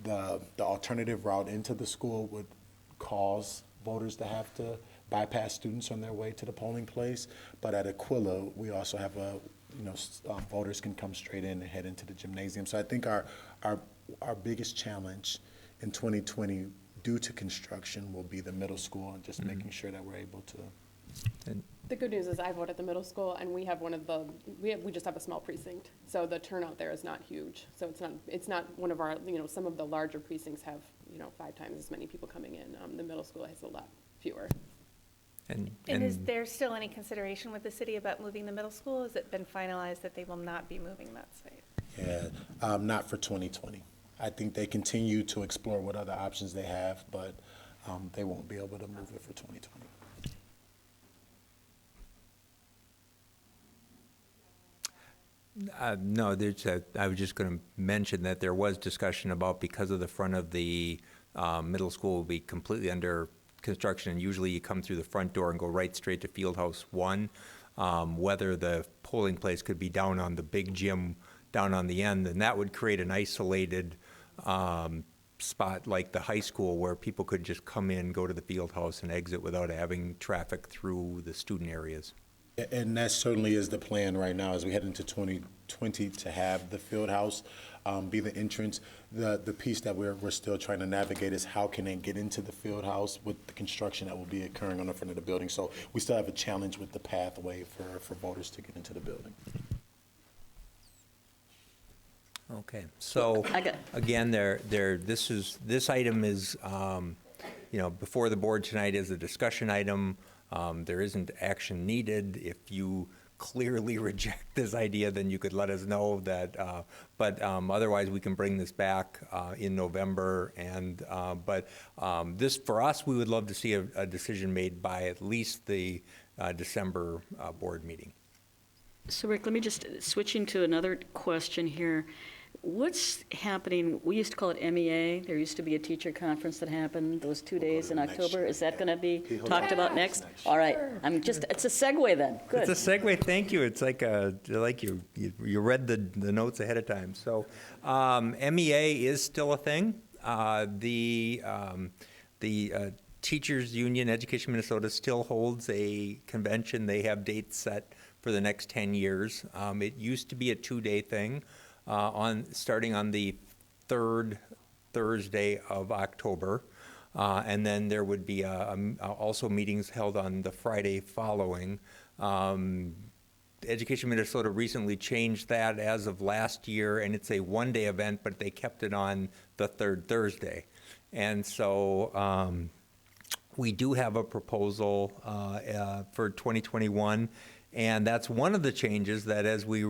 the alternative route into the school would cause voters to have to bypass students on their way to the polling place. But at Aquila, we also have voters can come straight in and head into the gymnasium. So I think our biggest challenge in 2020 due to construction will be the middle school and just making sure that we're able to.
The good news is I vote at the middle school, and we have we just have a small precinct, so the turnout there is not huge. So it's not one of our, some of the larger precincts have, 5 times as many people coming in. The middle school has a lot fewer.
And
is there still any consideration with the city about moving the middle school? Has it been finalized that they will not be moving that site?
Yeah, not for 2020. I think they continue to explore what other options they have, but they won't be able to move it for 2020.
No, I was just going to mention that there was discussion about, because of the front of the middle school will be completely under construction, and usually you come through the front door and go right straight to Fieldhouse 1, whether the polling place could be down on the big gym down on the end, and that would create an isolated spot like the high school where people could just come in, go to the Fieldhouse, and exit without having traffic through the student areas.
And that certainly is the plan right now as we head into 2020 to have the Fieldhouse be the entrance. The piece that we're still trying to navigate is how can they get into the Fieldhouse with the construction that will be occurring on the front of the building. So we still have a challenge with the pathway for voters to get into the building.
Okay, so again, this item is, before the board tonight is a discussion item. There isn't action needed. If you clearly reject this idea, then you could let us know that, but otherwise we can bring this back in November. And this, for us, we would love to see a decision made by at least the December board meeting.
So Rick, let me just, switching to another question here. What's happening, we used to call it MEA, there used to be a teacher conference that happened those 2 days in October. Is that going to be talked about next? All right, it's a segue then, good.
It's a segue, thank you. It's like you read the notes ahead of time. So MEA is still a thing. The Teachers Union, Education Minnesota, still holds a convention. They have dates set for the next 10 years. It used to be a 2-day thing. Starting on the 3rd Thursday of October, and then there would be also meetings held on the Friday following. Education Minnesota recently changed that as of last year, and it's a 1-day event, but they kept it on the 3rd Thursday. And so we do have a proposal for 2021, and that's one of the changes that as we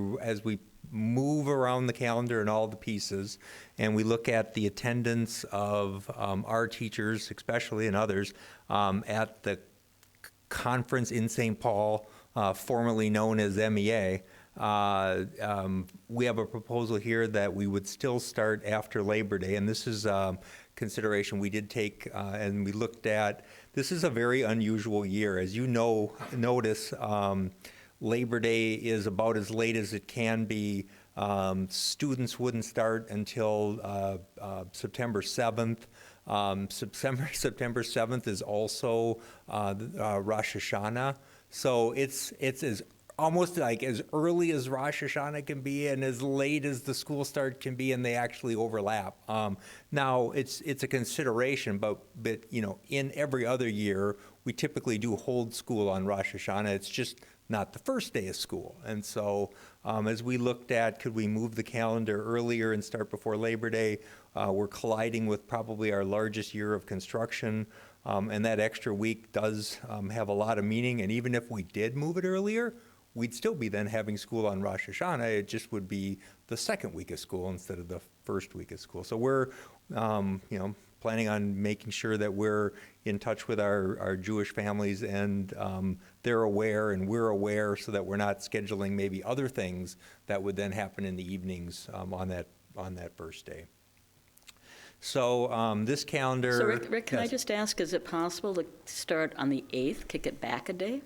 move around the calendar and all the pieces, and we look at the attendance of our teachers, especially, and others, at the conference in St. Paul, formerly known as MEA, we have a proposal here that we would still start after Labor Day, and this is consideration we did take, and we looked at, this is a very unusual year. As you notice, Labor Day is about as late as it can be. Students wouldn't start until September 7th. September 7th is also Rosh Hashanah. So it's as almost like as early as Rosh Hashanah can be and as late as the school start can be, and they actually overlap. Now, it's a consideration, but in every other year, we typically do hold school on Rosh Hashanah. It's just not the first day of school. And so as we looked at, could we move the calendar earlier and start before Labor Day? We're colliding with probably our largest year of construction, and that extra week does have a lot of meaning. And even if we did move it earlier, we'd still be then having school on Rosh Hashanah. It just would be the second week of school instead of the first week of school. So we're, planning on making sure that we're in touch with our Jewish families, and they're aware and we're aware, so that we're not scheduling maybe other things that would then happen in the evenings on that first day. So this calendar.
So Rick, can I
yes.
just ask, is it possible to start on the 8th, kick it back a day?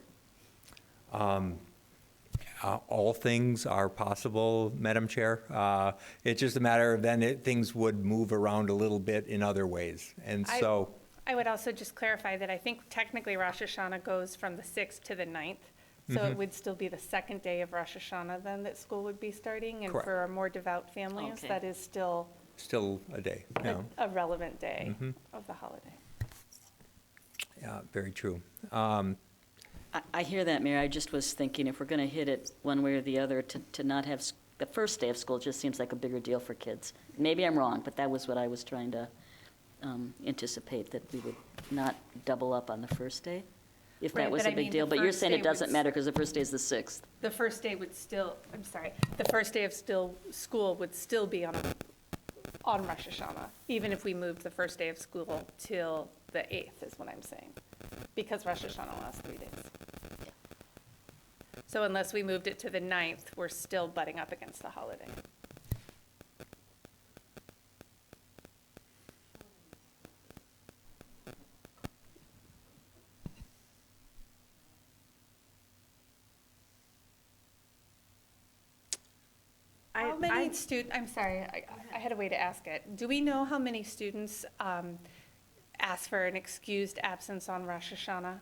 All things are possible, Madam Chair. It's just a matter of then things would move around a little bit in other ways. And so,
I would also just clarify that I think technically Rosh Hashanah goes from the 6th to the 9th. So it would still be the second day of Rosh Hashanah then that school would be starting. And
Correct.
for our more devout families,
Okay.
that is still
a day.
a relevant day of the holiday.
Yeah, very true.
I hear that, Mayor. I just was thinking if we're going to hit it one way or the other, to not have the first day of school just seems like a bigger deal for kids. Maybe I'm wrong, but that was what I was trying to anticipate, that we would not double up on the first day, if that
Right,
was
but
a
I
big
mean,
deal.
the
But you're
first
saying
day
it doesn't
would
matter because the first day is the 6th.
The first day would still, the first day of school would still be on Rosh Hashanah, even if we moved the first day of school till the 8th, is what I'm saying, because Rosh Hashanah lasts 3 days. So unless we moved it to the 9th, we're still butting up against the holiday. How many I'm sorry, I had a way to ask it. Do we know how many students ask for an excused absence on Rosh Hashanah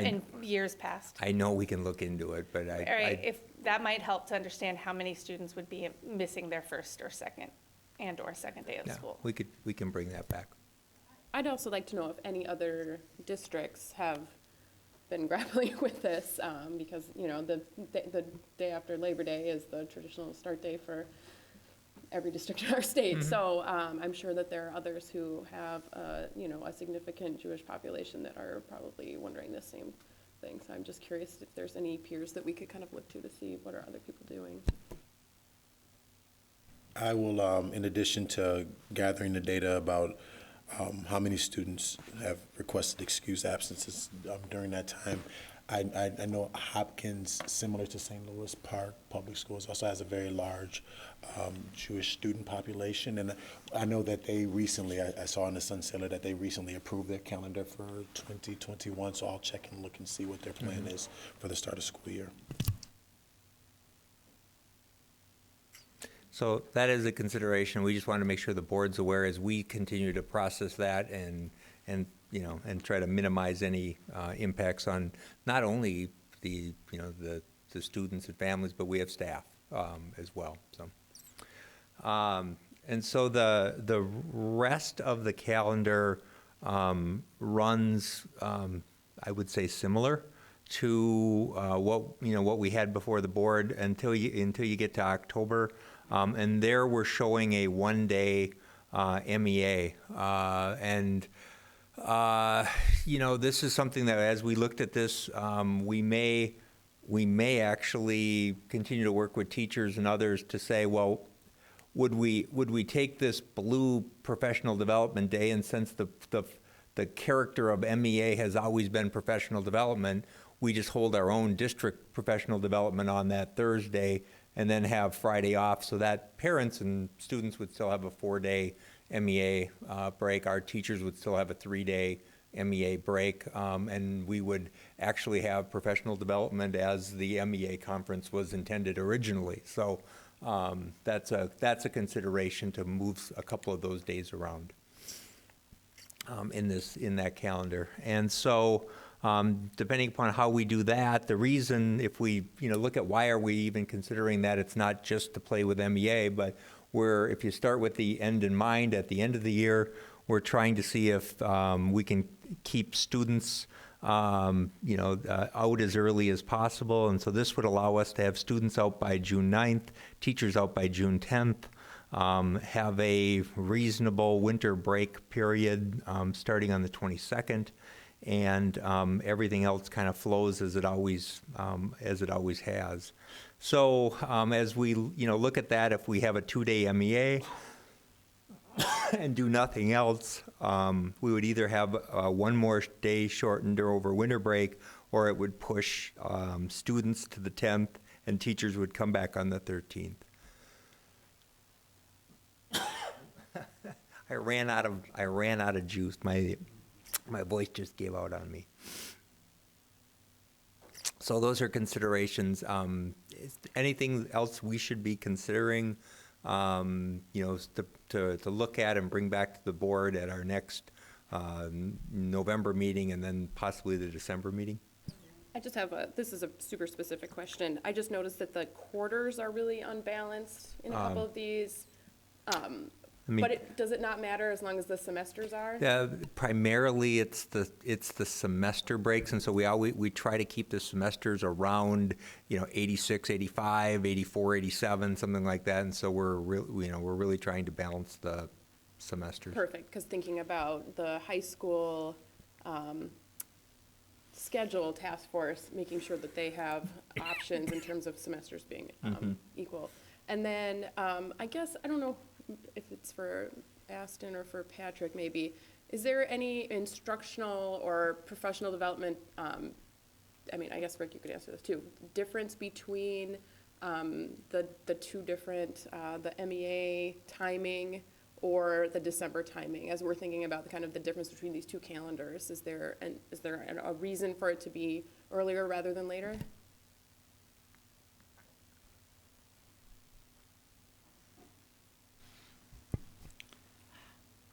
in years past?
I know we can look into it, but
All right, if that might help to understand how many students would be missing their first or second day of school.
we can bring that back.
I'd also like to know if any other districts have been grappling with this, because, the day after Labor Day is the traditional start day for every district in our state. So I'm sure that there are others who have, a significant Jewish population that are probably wondering the same thing. So I'm just curious if there's any peers that we could kind of look to see what are other people doing.
I will, in addition to gathering the data about how many students have requested excused absences during that time, I know Hopkins, similar to St. Louis Park Public Schools, also has a very large Jewish student population. And I know that they recently, I saw in the Sun Sailor that they recently approved their calendar for 2021, so I'll check and look and see what their plan is for the start of school year.
So that is a consideration. We just want to make sure the board's aware as we continue to process that and try to minimize any impacts on not only the students and families, but we have staff as well. So, and so the rest of the calendar runs, I would say, similar to what we had before the board until you get to October. And there we're showing a one-day MEA. This is something that as we looked at this, we may actually continue to work with teachers and others to say, well, would we take this blue professional development day, and since the character of MEA has always been professional development, we just hold our own district professional development on that Thursday and then have Friday off, so that parents and students would still have a 4-day MEA break. Our teachers would still have a 3-day MEA break, and we would actually have professional development as the MEA conference was intended originally. So that's a consideration to move a couple of those days around in that calendar. And so depending upon how we do that, the reason, if we look at why are we even considering that, it's not just to play with MEA, but if you start with the end in mind, at the end of the year, we're trying to see if we can keep students out as early as possible. And so this would allow us to have students out by June 9th, teachers out by June 10th, have a reasonable winter break period starting on the 22nd, and everything else kind of flows as it always has. So as we look at that, if we have a 2-day MEA and do nothing else, we would either have one more day shortened or over winter break, or it would push students to the 10th and teachers would come back on the 13th. I ran out of juice. My voice just gave out on me. So those are considerations. Is anything else we should be considering, to look at and bring back to the board at our next November meeting and then possibly the December meeting?
I just have this is a super specific question. I just noticed that the quarters are really unbalanced in a couple of these. But does it not matter as long as the semesters are?
Primarily, it's the semester breaks, and so we try to keep the semesters around 86, 85, 84, 87, something like that, and so we're really trying to balance the semesters.
Perfect, because thinking about the high school schedule task force, making sure that they have options in terms of semesters being equal. And then I guess, I don't know if it's for Aston or for Patrick maybe, is there any instructional or professional development, I guess Rick, you could answer this too, difference between the two different, the MEA timing or the December timing, as we're thinking about the difference between these two calendars? Is there a reason for it to be earlier rather than later?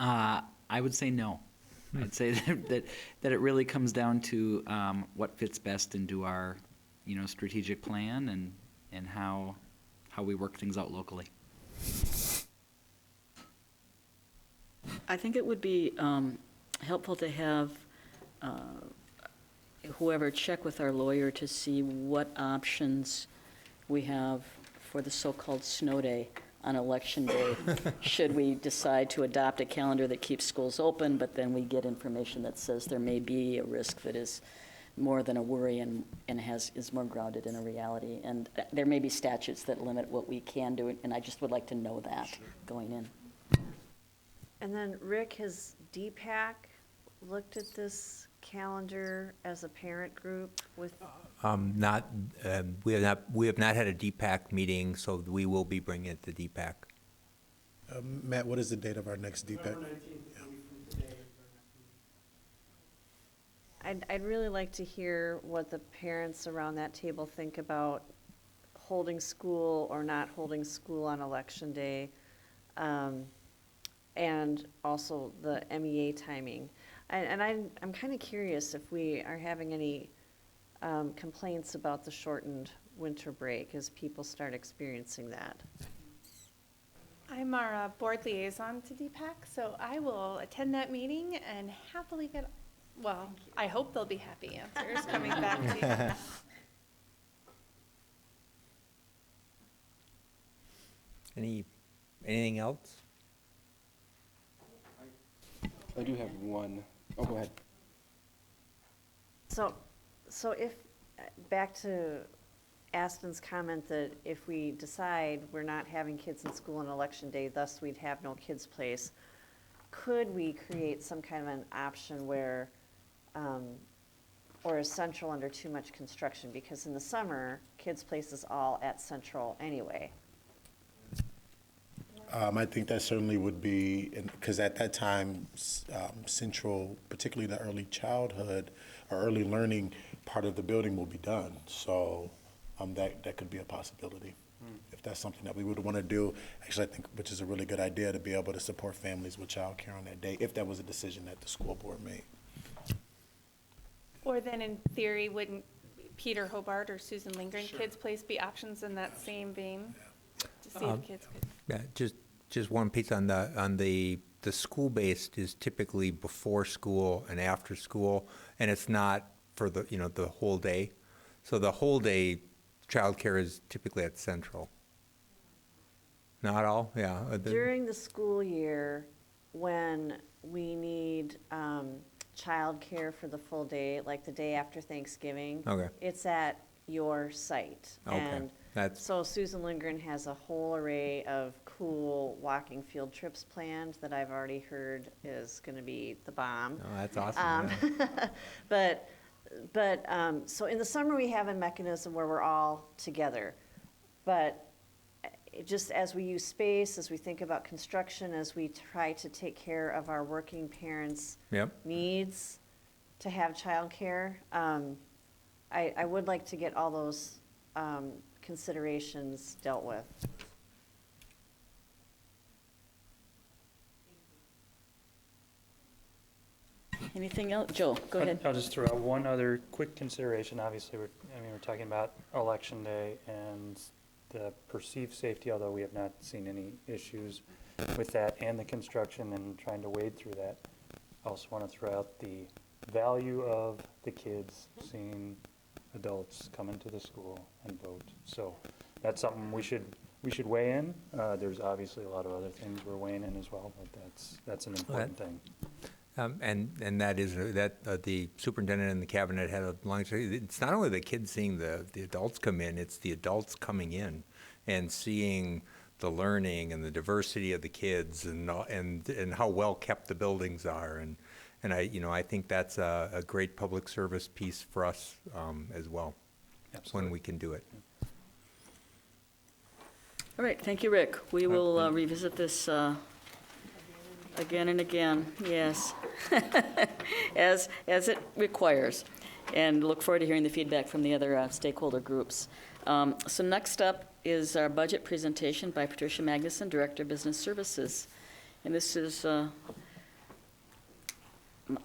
I would say no. I'd say that it really comes down to what fits best into our, strategic plan and how we work things out locally.
I think it would be helpful to have whoever check with our lawyer to see what options we have for the so-called snow day on Election Day, should we decide to adopt a calendar that keeps schools open, but then we get information that says there may be a risk that is more than a worry and is more grounded in a reality. And there may be statutes that limit what we can do, and I just would like to know that going in.
And then Rick, has DPAC looked at this calendar as a parent group with?
We have not had a DPAC meeting, so we will be bringing it to DPAC.
Matt, what is the date of our next DPAC?
I'd really like to hear what the parents around that table think about holding school or not holding school on Election Day, and also the MEA timing. And I'm kind of curious if we are having any complaints about the shortened winter break as people start experiencing that.
I'm our board liaison to DPAC, so I will attend that meeting and happily get, I hope there'll be happy answers coming back to you.
Anything else?
I do have one. Oh, go ahead.
So if, back to Aston's comment that if we decide we're not having kids in school on Election Day, thus we'd have no kids' place, could we create some kind of an option where, or is Central under too much construction? Because in the summer, kids' place is all at Central anyway.
I think that certainly would be, because at that time, Central, particularly the early childhood or early learning part of the building will be done. So that could be a possibility. If that's something that we would want to do, actually I think, which is a really good idea, to be able to support families with childcare on that day, if that was a decision that the school board made.
Or then in theory, wouldn't Peter Hobart or Susan Lindgren kids' place be options in that same vein? To see if kids could.
Yeah, just one piece on the school-based is typically before school and after school, and it's not for the whole day. So the whole day childcare is typically at Central. Not all, yeah.
During the school year, when we need childcare for the full day, like the day after Thanksgiving.
Okay.
It's at your site.
Okay,
And
that's-
so Susan Lindgren has a whole array of cool walking field trips planned that I've already heard is going to be the bomb.
Oh, that's awesome. Yeah.
So in the summer, we have a mechanism where we're all together. But just as we use space, as we think about construction, as we try to take care of our working parents'
Yep.
needs to have childcare, I would like to get all those considerations dealt with.
Anything else? Joe, go ahead.
I'll just throw out one other quick consideration. Obviously, we're talking about Election Day and the perceived safety, although we have not seen any issues with that and the construction and trying to wade through that. I also want to throw out the value of the kids seeing adults come into the school and vote. So that's something we should weigh in. There's obviously a lot of other things we're weighing in as well, but that's an important thing.
And that is the superintendent and the cabinet had a long. It's not only the kids seeing the adults come in; it's the adults coming in and seeing the learning and the diversity of the kids and how well kept the buildings are. And I think that's a great public service piece for us as well.
Absolutely.
When we can do it.
All right, thank you, Rick. We will revisit this again and again, yes, as it requires, and look forward to hearing the feedback from the other stakeholder groups. So next up is our budget presentation by Patricia Magnuson, Director of Business Services. And this is,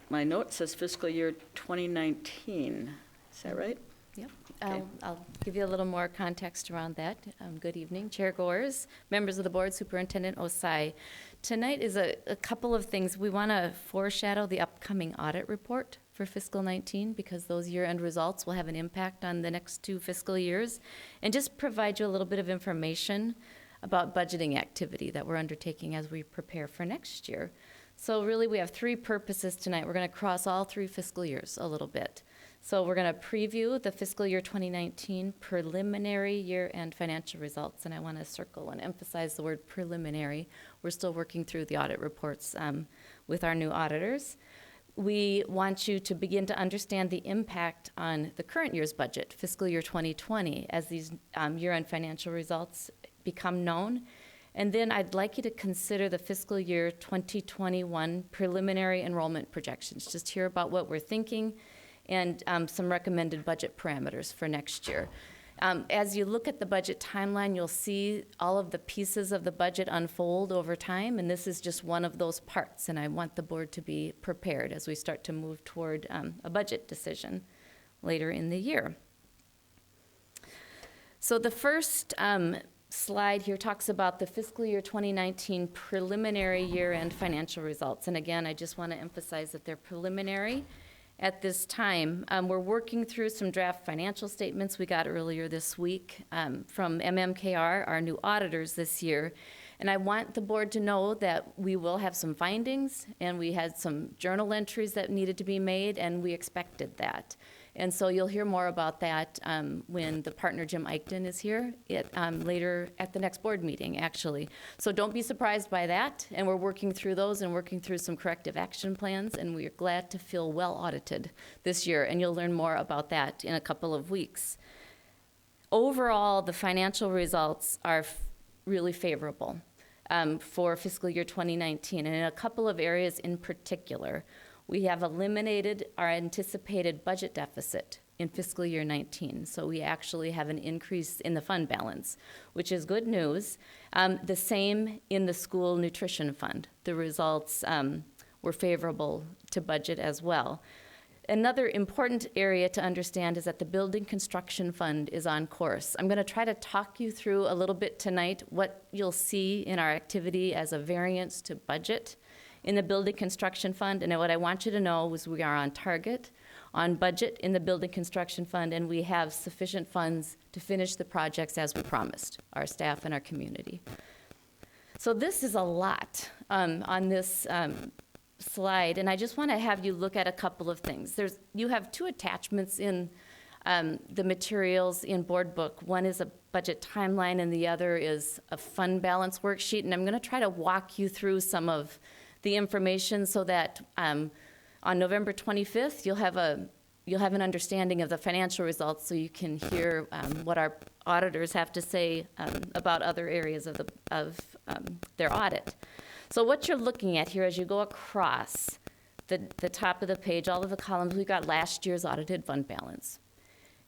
my note says fiscal year 2019. Is that right?
Yep.
Okay.
I'll give you a little more context around that. Good evening, Chair Gores, members of the board, Superintendent Osai. Tonight is a couple of things. We want to foreshadow the upcoming audit report for fiscal 19 because those year-end results will have an impact on the next 2 fiscal years, and just provide you a little bit of information about budgeting activity that we're undertaking as we prepare for next year. So really we have 3 purposes tonight. We're going to cross all 3 fiscal years a little bit. So we're going to preview the fiscal year 2019 preliminary year-end financial results, and I want to circle and emphasize the word preliminary. We're still working through the audit reports with our new auditors. We want you to begin to understand the impact on the current year's budget, fiscal year 2020, as these year-end financial results become known. And then I'd like you to consider the fiscal year 2021 preliminary enrollment projections. Just hear about what we're thinking and some recommended budget parameters for next year. As you look at the budget timeline, you'll see all of the pieces of the budget unfold over time, and this is just one of those parts, and I want the board to be prepared as we start to move toward a budget decision later in the year. So the first slide here talks about the fiscal year 2019 preliminary year-end financial results, and again, I just want to emphasize that they're preliminary. At this time, we're working through some draft financial statements we got earlier this week from MMKR, our new auditors this year. And I want the board to know that we will have some findings, and we had some journal entries that needed to be made, and we expected that. And so you'll hear more about that when the partner, Jim Eichten, is here later at the next board meeting, actually. So don't be surprised by that. And we're working through those and working through some corrective action plans. And we're glad to feel well audited this year. And you'll learn more about that in a couple of weeks. Overall, the financial results are really favorable for fiscal year 2019. And in a couple of areas in particular, we have eliminated our anticipated budget deficit in fiscal year 19. So we actually have an increase in the fund balance, which is good news. The same in the school nutrition fund. The results were favorable to budget as well. Another important area to understand is that the building construction fund is on course. I'm going to try to talk you through a little bit tonight what you'll see in our activity as a variance to budget in the building construction fund, and what I want you to know is we are on target, on budget in the building construction fund, and we have sufficient funds to finish the projects as we promised, our staff and our community. So this is a lot on this slide, and I just want to have you look at a couple of things. You have two attachments in the materials in board book. One is a budget timeline, and the other is a fund balance worksheet, and I'm going to try to walk you through some of the information so that on November 25th, you'll have an understanding of the financial results, so you can hear what our auditors have to say about other areas of their audit. So what you're looking at here as you go across the top of the page, all of the columns, we've got last year's audited fund balance.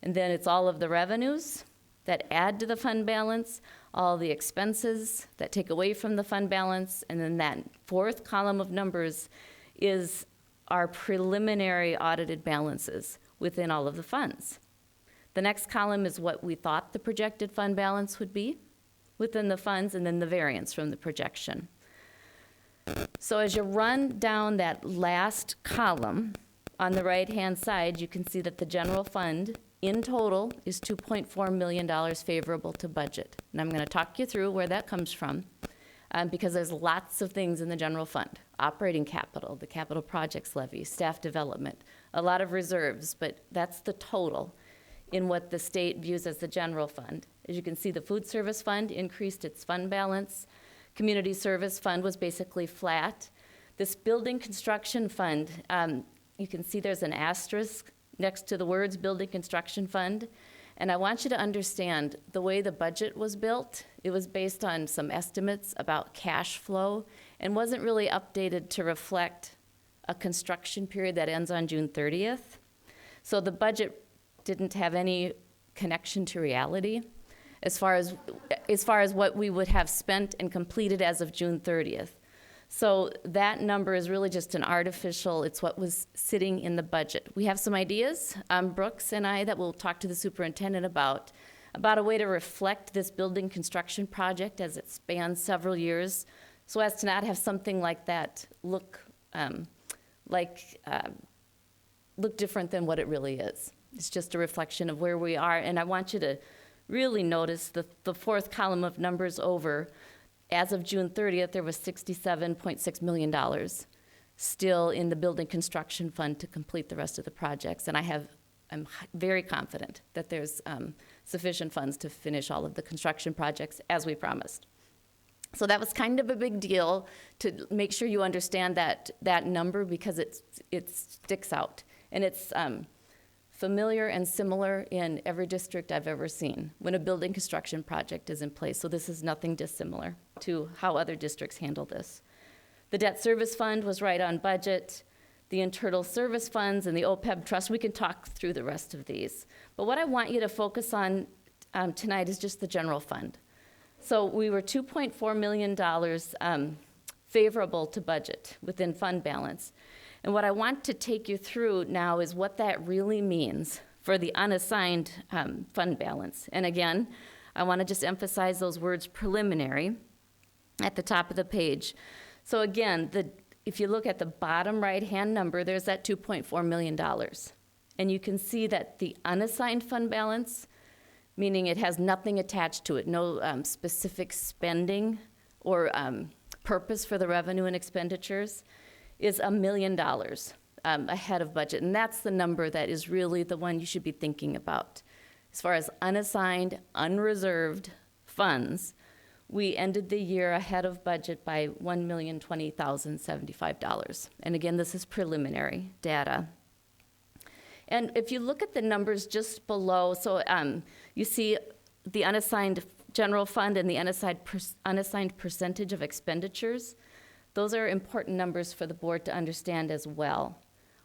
And then it's all of the revenues that add to the fund balance, all the expenses that take away from the fund balance, and then that fourth column of numbers is our preliminary audited balances within all of the funds. The next column is what we thought the projected fund balance would be within the funds, and then the variance from the projection. So as you run down that last column on the right-hand side, you can see that the general fund in total is $2.4 million favorable to budget. And I'm going to talk you through where that comes from because there's lots of things in the general fund. Operating capital, the capital projects levy, staff development, a lot of reserves, but that's the total in what the state views as the general fund. As you can see, the food service fund increased its fund balance. Community service fund was basically flat. This building construction fund, you can see there's an asterisk next to the words building construction fund. And I want you to understand the way the budget was built, it was based on some estimates about cash flow and wasn't really updated to reflect a construction period that ends on June 30th. So the budget didn't have any connection to reality as far as what we would have spent and completed as of June 30th. So that number is really just an artificial, it's what was sitting in the budget. We have some ideas, Brooks and I, that we'll talk to the superintendent about a way to reflect this building construction project as it spans several years, so as to not have something like that look different than what it really is. It's just a reflection of where we are, and I want you to really notice the fourth column of numbers over. As of June 30th, there was $67.6 million still in the building construction fund to complete the rest of the projects. And I'm very confident that there's sufficient funds to finish all of the construction projects as we promised. So that was kind of a big deal to make sure you understand that number because it sticks out. And it's familiar and similar in every district I've ever seen when a building construction project is in place. So this is nothing dissimilar to how other districts handle this. The debt service fund was right on budget. The internal service funds and the OPEB trust, we can talk through the rest of these. But what I want you to focus on tonight is just the general fund. So we were $2.4 million favorable to budget within fund balance. And what I want to take you through now is what that really means for the unassigned fund balance. And again, I want to just emphasize those words preliminary at the top of the page. So again, if you look at the bottom right-hand number, there's that $2.4 million. And you can see that the unassigned fund balance, meaning it has nothing attached to it, no specific spending or purpose for the revenue and expenditures, is $1 million ahead of budget. And that's the number that is really the one you should be thinking about. As far as unassigned, unreserved funds, we ended the year ahead of budget by $1,020,075. And again, this is preliminary data. And if you look at the numbers just below, so you see the unassigned general fund and the unassigned percentage of expenditures. Those are important numbers for the board to understand as well.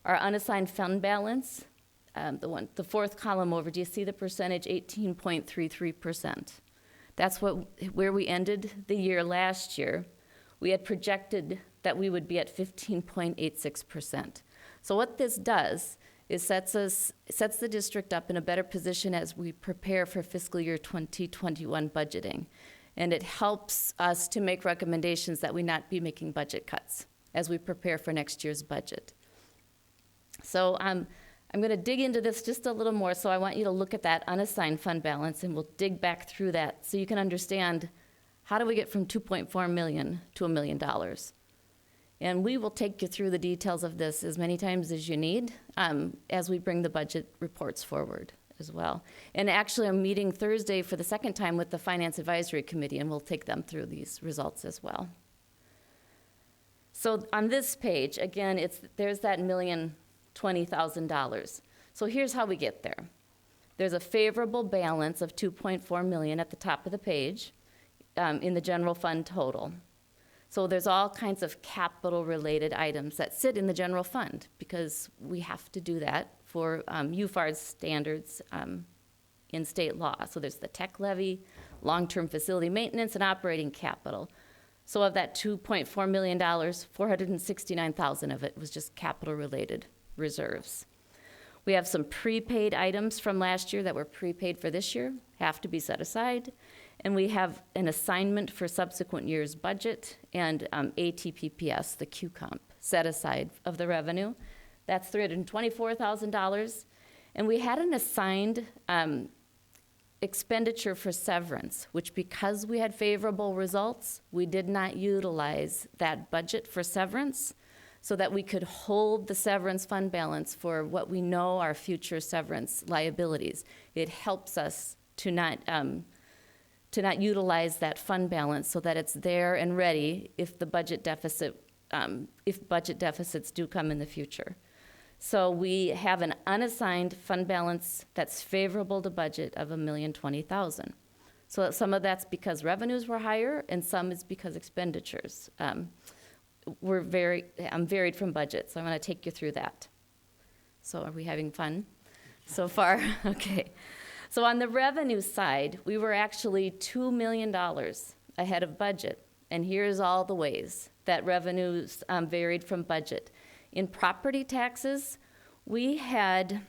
Our unassigned fund balance, the fourth column over, do you see the percentage? 18.33%. That's where we ended the year last year. We had projected that we would be at 15.86%. So what this does is sets the district up in a better position as we prepare for fiscal year 2021 budgeting. And it helps us to make recommendations that we not be making budget cuts as we prepare for next year's budget. So I'm going to dig into this just a little more, so I want you to look at that unassigned fund balance, and we'll dig back through that so you can understand how do we get from $2.4 million to $1 million. And we will take you through the details of this as many times as you need as we bring the budget reports forward as well. And actually, I'm meeting Thursday for the second time with the Finance Advisory Committee, and we'll take them through these results as well. So on this page, again, there's that $1,020,000. So here's how we get there. There's a favorable balance of $2.4 million at the top of the page in the general fund total. So there's all kinds of capital-related items that sit in the general fund because we have to do that for UFAR's standards in state law. So there's the tech levy, long-term facility maintenance, and operating capital. So of that $2.4 million, $469,000 of it was just capital-related reserves. We have some prepaid items from last year that were prepaid for this year, have to be set aside. And we have an assignment for subsequent year's budget and ATPPS, the Q-comp, set aside of the revenue. That's $324,000. And we had an assigned expenditure for severance, which because we had favorable results, we did not utilize that budget for severance so that we could hold the severance fund balance for what we know are future severance liabilities. It helps us to not utilize that fund balance so that it's there and ready if the budget deficits do come in the future. So we have an unassigned fund balance that's favorable to budget of $1,020,000. So some of that's because revenues were higher and some is because expenditures were varied from budget. So I'm going to take you through that. So are we having fun so far? Okay. So on the revenue side, we were actually $2 million ahead of budget. And here's all the ways that revenues varied from budget. In property taxes, we had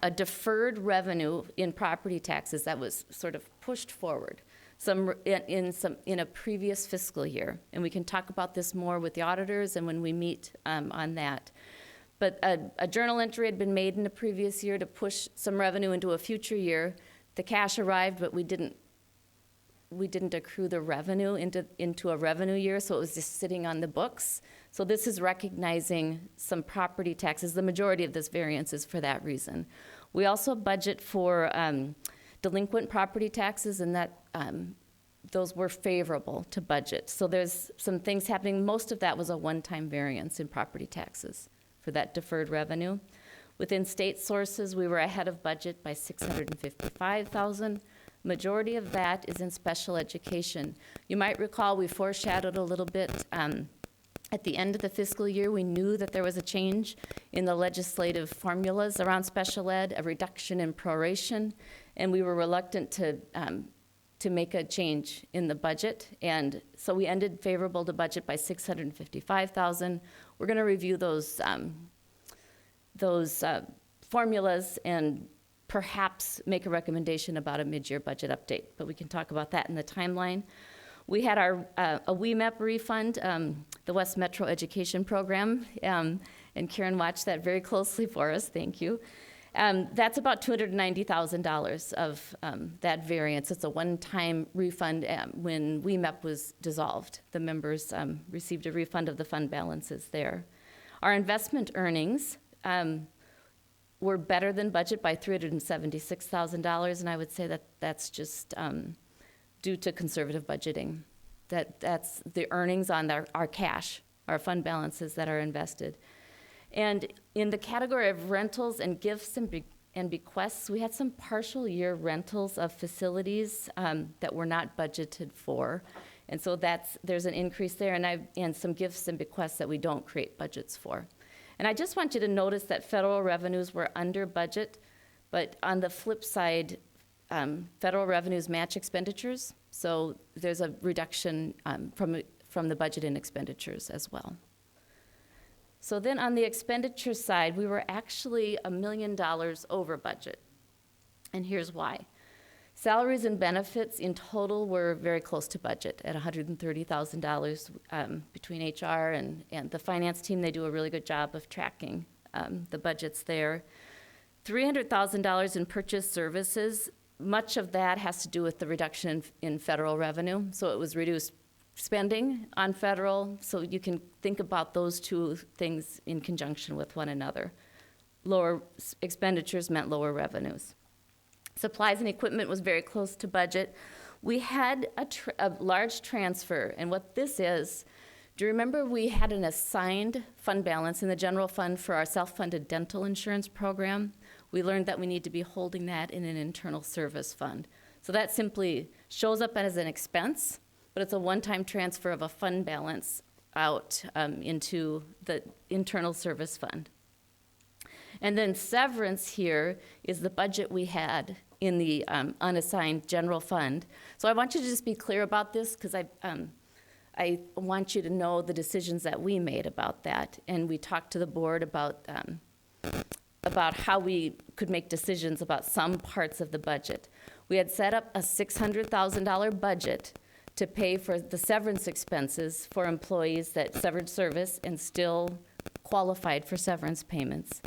a deferred revenue in property taxes that was sort of pushed forward in a previous fiscal year. And we can talk about this more with the auditors and when we meet on that. But a journal entry had been made in the previous year to push some revenue into a future year. The cash arrived, but we didn't accrue the revenue into a revenue year, so it was just sitting on the books. So this is recognizing some property taxes. The majority of this variance is for that reason. We also budget for delinquent property taxes, and that those were favorable to budget. So there's some things happening. Most of that was a one-time variance in property taxes for that deferred revenue. Within state sources, we were ahead of budget by $655,000. Majority of that is in special education. You might recall we foreshadowed a little bit at the end of the fiscal year. We knew that there was a change in the legislative formulas around special ed, a reduction in proration, and we were reluctant to make a change in the budget. And so we ended favorable to budget by $655,000. We're going to review those formulas and perhaps make a recommendation about a mid-year budget update, but we can talk about that in the timeline. We had our a WEMAP refund, the West Metro Education Program, and Karen watched that very closely for us, thank you. That's about $290,000 of that variance. It's a one-time refund when WEMAP was dissolved. The members received a refund of the fund balances there. Our investment earnings were better than budget by $376,000, and I would say that that's just due to conservative budgeting. That's the earnings on our cash, our fund balances that are invested. And in the category of rentals and gifts and bequests, we had some partial year rentals of facilities that were not budgeted for. And so there's an increase there, and some gifts and bequests that we don't create budgets for. And I just want you to notice that federal revenues were under budget, but on the flip side, federal revenues match expenditures, so there's a reduction from the budget in expenditures as well. So then on the expenditure side, we were actually $1 million over budget, and here's why. Salaries and benefits in total were very close to budget at $130,000 between HR and the finance team. They do a really good job of tracking the budgets there. $300,000 in purchase services. Much of that has to do with the reduction in federal revenue. So it was reduced spending on federal, so you can think about those two things in conjunction with one another. Lower expenditures meant lower revenues. Supplies and equipment was very close to budget. We had a large transfer, and what this is, do you remember we had an assigned fund balance in the general fund for our self-funded dental insurance program? We learned that we need to be holding that in an internal service fund. So that simply shows up as an expense, but it's a one-time transfer of a fund balance out into the internal service fund. And then severance here is the budget we had in the unassigned general fund. So I want you to just be clear about this, because I want you to know the decisions that we made about that. And we talked to the board about how we could make decisions about some parts of the budget. We had set up a $600,000 budget to pay for the severance expenses for employees that severed service and still qualified for severance payments.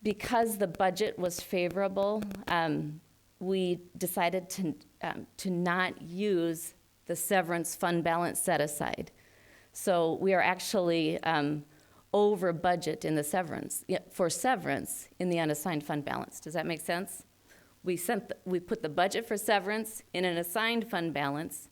Because the budget was favorable, we decided to not use the severance fund balance set aside. So we are actually over budget in the severance, for severance in the unassigned fund balance. Does that make sense? We put the budget for severance in an assigned fund balance,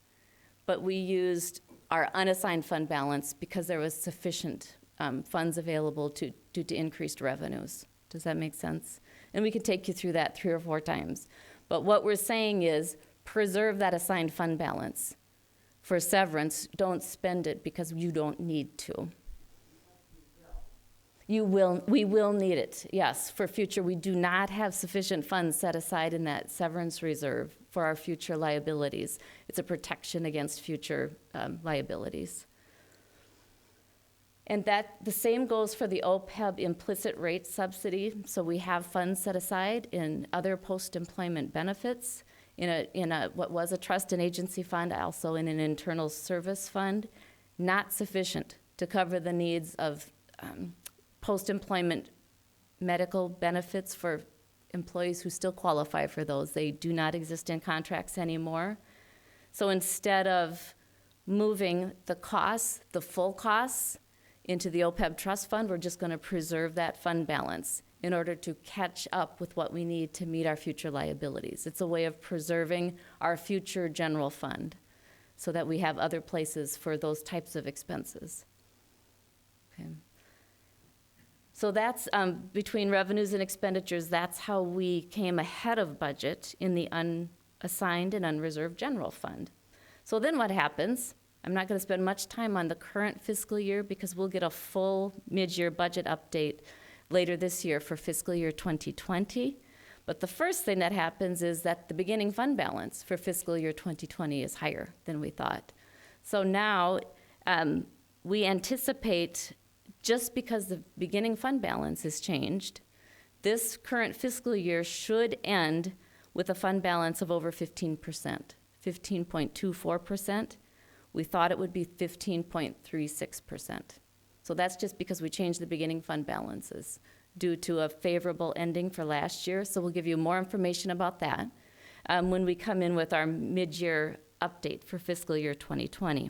but we used our unassigned fund balance because there was sufficient funds available due to increased revenues. Does that make sense? And we could take you through that 3 or 4 times. But what we're saying is preserve that assigned fund balance for severance. Don't spend it because you don't need to. We will need it, yes, for future. We do not have sufficient funds set aside in that severance reserve for our future liabilities. It's a protection against future liabilities. And that the same goes for the OPEB implicit rate subsidy. So we have funds set aside in other post-employment benefits, in what was a trust and agency fund, also in an internal service fund, not sufficient to cover the needs of post-employment medical benefits for employees who still qualify for those. They do not exist in contracts anymore. So instead of moving the costs, the full costs, into the OPEB trust fund, we're just going to preserve that fund balance in order to catch up with what we need to meet our future liabilities. It's a way of preserving our future general fund so that we have other places for those types of expenses. Okay. So that's between revenues and expenditures, that's how we came ahead of budget in the unassigned and unreserved general fund. So then what happens? I'm not going to spend much time on the current fiscal year because we'll get a full mid-year budget update later this year for fiscal year 2020. But the first thing that happens is that the beginning fund balance for fiscal year 2020 is higher than we thought. So now we anticipate, just because the beginning fund balance has changed, this current fiscal year should end with a fund balance of over 15%, 15.24%. We thought it would be 15.36%. So that's just because we changed the beginning fund balances due to a favorable ending for last year. So we'll give you more information about that when we come in with our mid-year update for fiscal year 2020.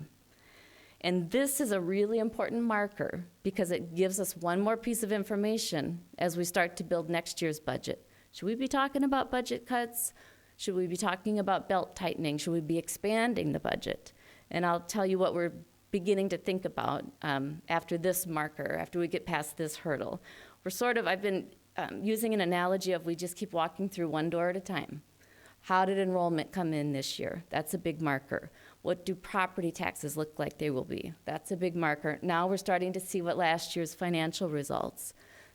And this is a really important marker because it gives us one more piece of information as we start to build next year's budget. Should we be talking about budget cuts? Should we be talking about belt tightening? Should we be expanding the budget? And I'll tell you what we're beginning to think about after this marker, after we get past this hurdle. I've been using an analogy of we just keep walking through one door at a time. How did enrollment come in this year? That's a big marker. What do property taxes look like they will be? That's a big marker. Now we're starting to see what last year's financial results.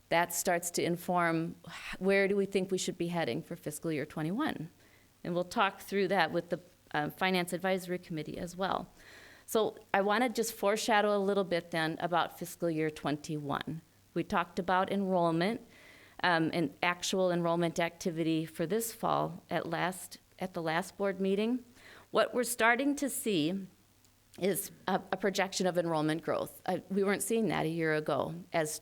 That starts to inform where do we think we should be heading for fiscal year 21. And we'll talk through that with the Finance Advisory Committee as well. So I want to just foreshadow a little bit then about fiscal year 21. We talked about enrollment and actual enrollment activity for this fall at the last board meeting. What we're starting to see is a projection of enrollment growth. We weren't seeing that a year ago as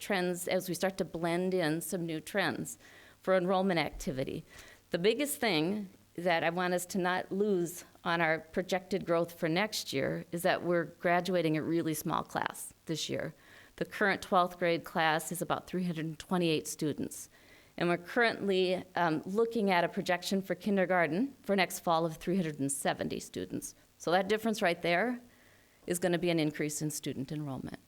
we start to blend in some new trends for enrollment activity. The biggest thing that I want us to not lose on our projected growth for next year is that we're graduating a really small class this year. The current 12th grade class is about 328 students. And we're currently looking at a projection for kindergarten for next fall of 370 students. So that difference right there is going to be an increase in student enrollment.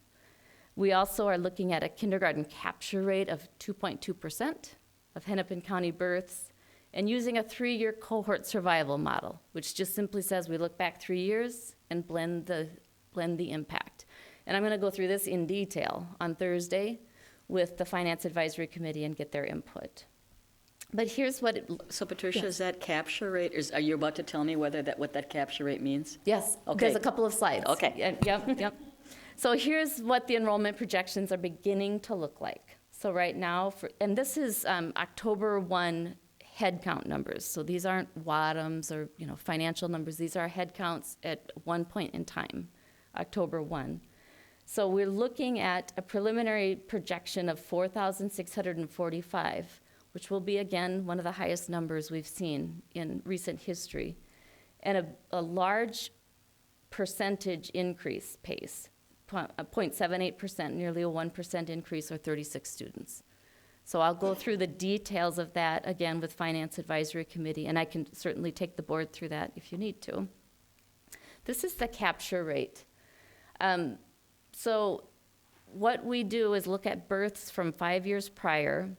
We also are looking at a kindergarten capture rate of 2.2% of Hennepin County births, and using a 3-year cohort survival model, which just simply says we look back 3 years and blend the impact. And I'm going to go through this in detail on Thursday with the Finance Advisory Committee and get their input. But here's what it...
So Patricia, is that capture rate, are you about to tell me what that capture rate means?
Yes,
Okay.
there's a couple of slides.
Okay.
Yep. So here's what the enrollment projections are beginning to look like. So right now, and this is October 1 head count numbers. So these aren't WADMs or financial numbers. These are head counts at one point in time, October 1. So we're looking at a preliminary projection of 4,645, which will be, again, one of the highest numbers we've seen in recent history, and a large percentage increase pace, 0.78%, nearly a 1% increase, or 36 students. So I'll go through the details of that, again, with Finance Advisory Committee, and I can certainly take the board through that if you need to. This is the capture rate. So what we do is look at births from 5 years prior,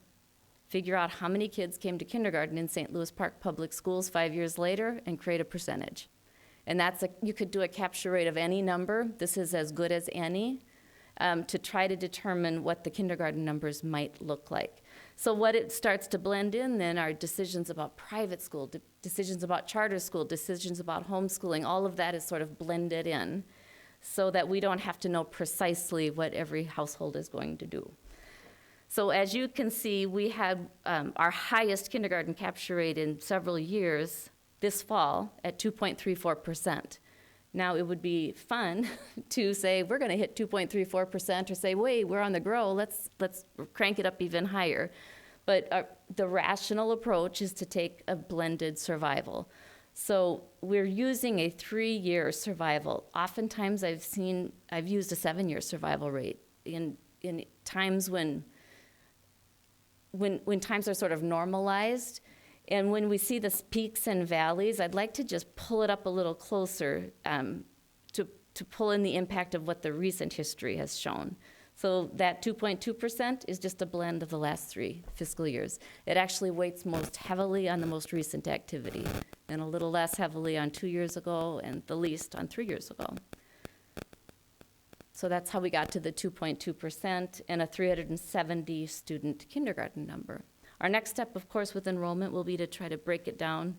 figure out how many kids came to kindergarten in St. Louis Park Public Schools 5 years later, and create a percentage. And you could do a capture rate of any number. This is as good as any, to try to determine what the kindergarten numbers might look like. So what it starts to blend in then are decisions about private school, decisions about charter school, decisions about homeschooling. All of that is sort of blended in so that we don't have to know precisely what every household is going to do. So as you can see, we had our highest kindergarten capture rate in several years this fall at 2.34%. Now, it would be fun to say, we're going to hit 2.34%, or say, wait, we're on the grow, let's crank it up even higher. But the rational approach is to take a blended survival. So we're using a 3-year survival. Oftentimes, I've used a 7-year survival rate in times when times are sort of normalized. And when we see the peaks and valleys, I'd like to just pull it up a little closer to pull in the impact of what the recent history has shown. So that 2.2% is just a blend of the last 3 fiscal years. It actually weights most heavily on the most recent activity, and a little less heavily on 2 years ago, and the least on 3 years ago. So that's how we got to the 2.2% and a 370 student kindergarten number. Our next step, of course, with enrollment will be to try to break it down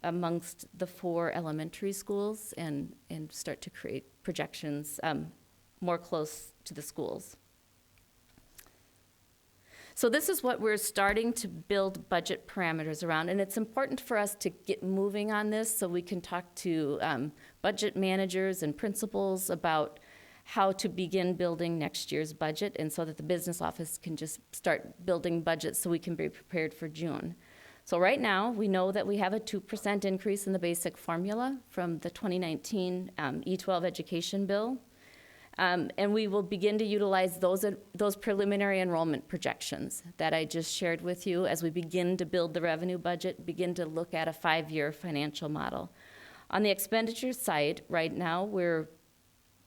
amongst the 4 elementary schools and start to create projections more close to the schools. So this is what we're starting to build budget parameters around, and it's important for us to get moving on this so we can talk to budget managers and principals about how to begin building next year's budget, and so that the business office can just start building budgets so we can be prepared for June. So right now, we know that we have a 2% increase in the basic formula from the 2019 E12 education bill. And we will begin to utilize those preliminary enrollment projections that I just shared with you as we begin to build the revenue budget, begin to look at a 5-year financial model. On the expenditure side, right now, we're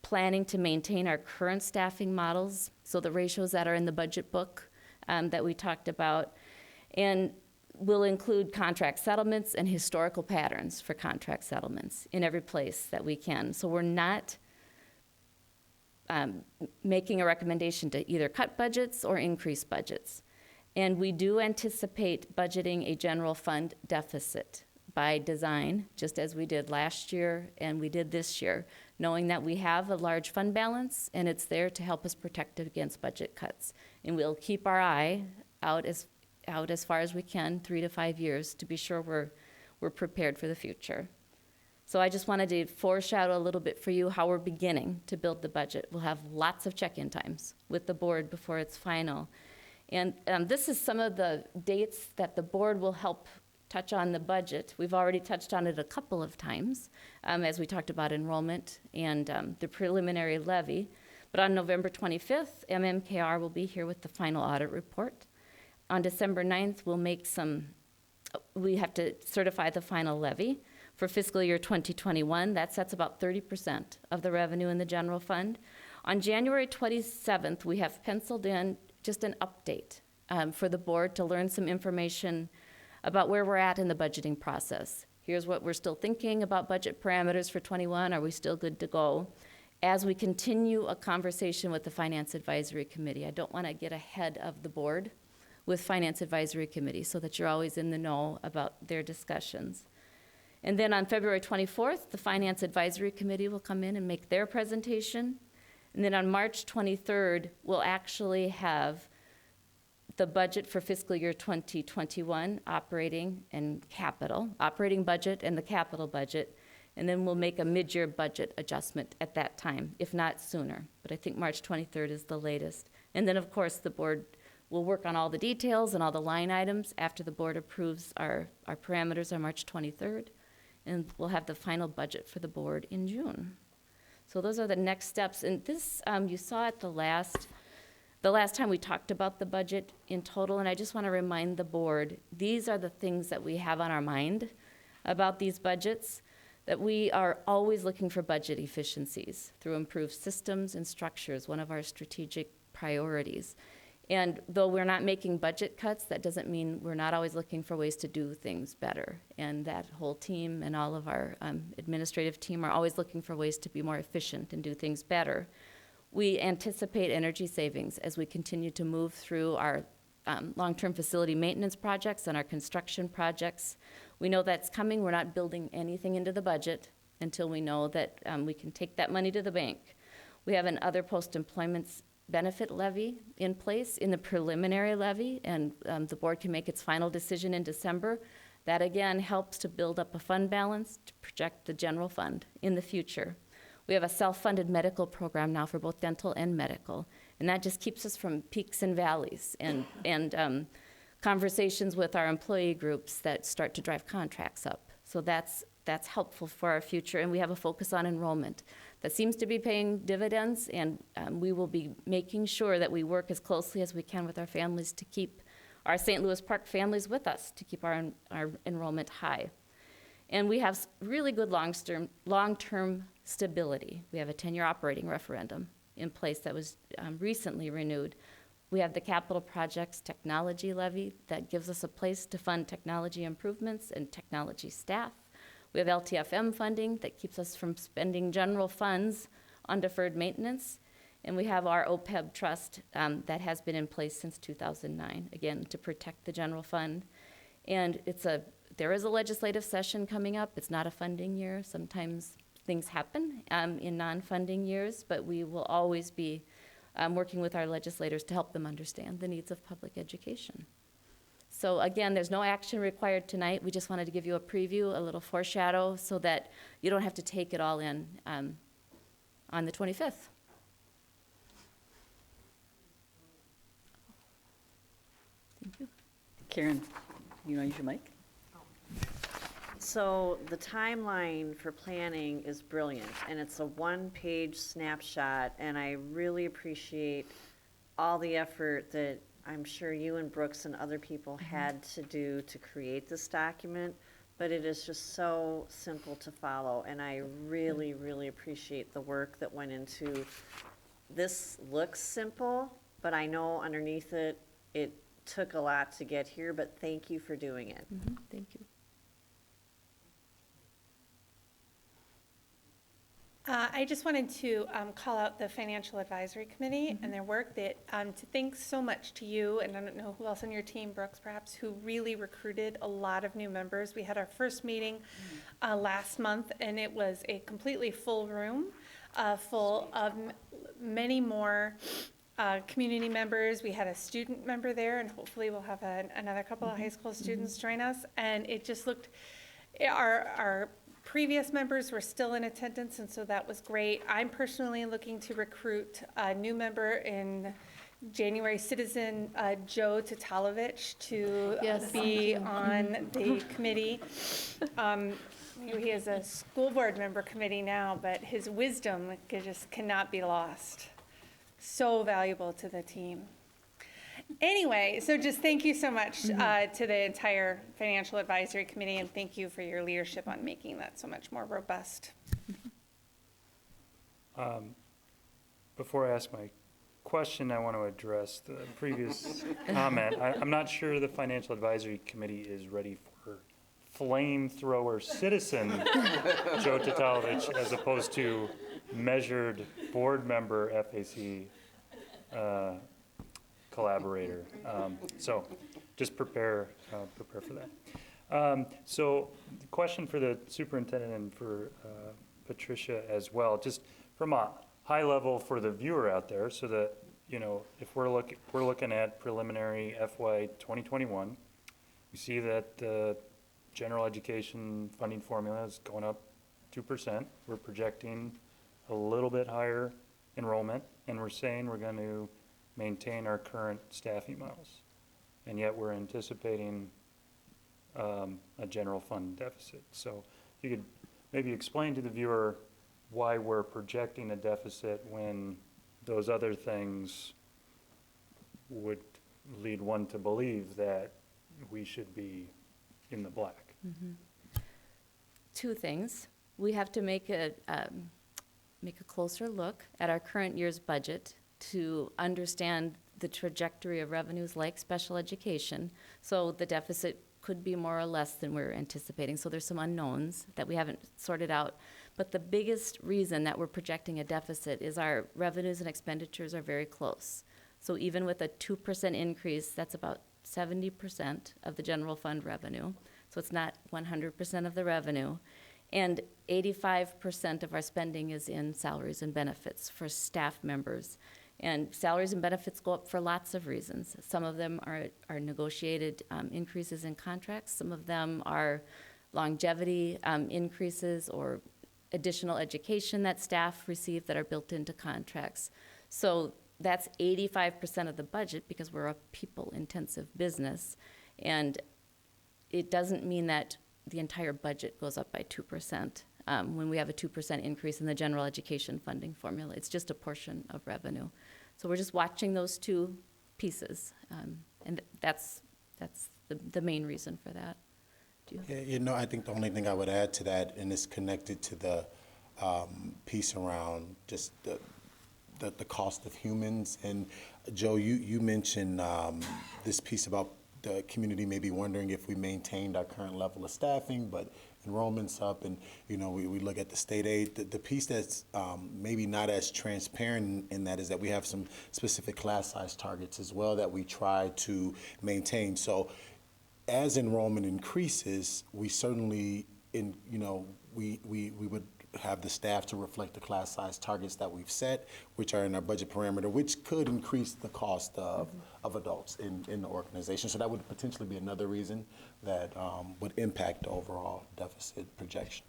planning to maintain our current staffing models, so the ratios that are in the budget book that we talked about, and will include contract settlements and historical patterns for contract settlements in every place that we can. So we're not making a recommendation to either cut budgets or increase budgets. And we do anticipate budgeting a general fund deficit by design, just as we did last year and we did this year, knowing that we have a large fund balance and it's there to help us protect it against budget cuts. And we'll keep our eye out as far as we can, 3 to 5 years, to be sure we're prepared for the future. So I just wanted to foreshadow a little bit for you how we're beginning to build the budget. We'll have lots of check-in times with the board before it's final. And this is some of the dates that the board will help touch on the budget. We've already touched on it a couple of times, as we talked about enrollment and the preliminary levy. But on November 25th, MMKR will be here with the final audit report. On December 9th, we have to certify the final levy for fiscal year 2021. That sets about 30% of the revenue in the general fund. On January 27th, we have penciled in just an update for the board to learn some information about where we're at in the budgeting process. Here's what we're still thinking about budget parameters for 21. Are we still good to go? As we continue a conversation with the Finance Advisory Committee, I don't want to get ahead of the board with Finance Advisory Committee so that you're always in the know about their discussions. And then on February 24th, the Finance Advisory Committee will come in and make their presentation. And then on March 23rd, we'll actually have the budget for fiscal year 2021, operating and capital, operating budget and the capital budget, and then we'll make a mid-year budget adjustment at that time, if not sooner. But I think March 23rd is the latest. And then, of course, the board will work on all the details and all the line items after the board approves our parameters on March 23rd, and we'll have the final budget for the board in June. So those are the next steps. And this, you saw at the last time we talked about the budget in total, and I just want to remind the board, these are the things that we have on our mind about these budgets, that we are always looking for budget efficiencies through improved systems and structures, one of our strategic priorities. And though we're not making budget cuts, that doesn't mean we're not always looking for ways to do things better. And that whole team and all of our administrative team are always looking for ways to be more efficient and do things better. We anticipate energy savings as we continue to move through our long-term facility maintenance projects and our construction projects. We know that's coming. We're not building anything into the budget until we know that we can take that money to the bank. We have an other post-employment benefit levy in place in the preliminary levy, and the board can make its final decision in December. That again helps to build up a fund balance to project the general fund in the future. We have a self-funded medical program now for both dental and medical, and that just keeps us from peaks and valleys and conversations with our employee groups that start to drive contracts up. So that's helpful for our future, and we have a focus on enrollment that seems to be paying dividends, and we will be making sure that we work as closely as we can with our families to keep our St. Louis Park families with us, to keep our enrollment high. And we have really good long-term stability. We have a 10-year operating referendum in place that was recently renewed. We have the capital projects technology levy that gives us a place to fund technology improvements and technology staff. We have LTFM funding that keeps us from spending general funds on deferred maintenance. And we have our OPEB trust that has been in place since 2009, again, to protect the general fund. And there is a legislative session coming up. It's not a funding year. Sometimes things happen in non-funding years, but we will always be working with our legislators to help them understand the needs of public education. So again, there's no action required tonight. We just wanted to give you a preview, a little foreshadow, so that you don't have to take it all in on the 25th. Thank you.
Karen, you want to use your mic?
So the timeline for planning is brilliant, and it's a one-page snapshot, and I really appreciate all the effort that I'm sure you and Brooks and other people had to do to create this document, but it is just so simple to follow, and I really, really appreciate the work that went into this. Looks simple, but I know underneath it, it took a lot to get here, but thank you for doing it.
Mm-hmm. Thank you.
I just wanted to call out the Financial Advisory Committee and their work, that to thank so much to you, and I don't know who else on your team, Brooks perhaps, who really recruited a lot of new members. We had our first meeting last month, and it was a completely full room, full of many more community members. We had a student member there, and hopefully we'll have another couple of high school students join us. And it just looked, our previous members were still in attendance, and so that was great. I'm personally looking to recruit a new member in January citizen Joe Tatalovich to
Yes.
be on the committee. He is a school board member committee now, but his wisdom just cannot be lost. So valuable to the team. Anyway, so just thank you so much to the entire Financial Advisory Committee, and thank you for your leadership on making that so much more robust.
Before I ask my question, I want to address the previous comment. I'm not sure the Financial Advisory Committee is ready for flamethrower citizen Joe Tatalovich as opposed to measured board member FAC collaborator. So just prepare for that. So the question for the superintendent and for Patricia as well, just from a high level for the viewer out there, so that, you know, if we're looking at preliminary FY 2021, we see that the general education funding formula is going up 2%. We're projecting a little bit higher enrollment, and we're saying we're going to maintain our current staffing models. And yet we're anticipating a general fund deficit. So you could maybe explain to the viewer why we're projecting a deficit when those other things would lead one to believe that we should be in the black.
Two things. We have to make a closer look at our current year's budget to understand the trajectory of revenues like special education. So the deficit could be more or less than we're anticipating. So there's some unknowns that we haven't sorted out. But the biggest reason that we're projecting a deficit is our revenues and expenditures are very close. So even with a 2% increase, that's about 70% of the general fund revenue. So it's not 100% of the revenue. And 85% of our spending is in salaries and benefits for staff members. And salaries and benefits go up for lots of reasons. Some of them are negotiated increases in contracts. Some of them are longevity increases or additional education that staff receive that are built into contracts. So that's 85% of the budget because we're a people-intensive business. And it doesn't mean that the entire budget goes up by 2% when we have a 2% increase in the general education funding formula. It's just a portion of revenue. So we're just watching those two pieces, and that's the main reason for that.
Yeah, you know, I think the only thing I would add to that, and it's connected to the piece around just the cost of humans. And Joe, you mentioned this piece about the community may be wondering if we maintained our current level of staffing, but enrollment's up, and you know we look at the state aid. The piece that's maybe not as transparent in that is that we have some specific class size targets as well that we try to maintain. So as enrollment increases, we certainly we would have the staff to reflect the class size targets that we've set, which are in our budget parameter, which could increase the cost of adults in the organization. So that would potentially be another reason that would impact the overall deficit projection.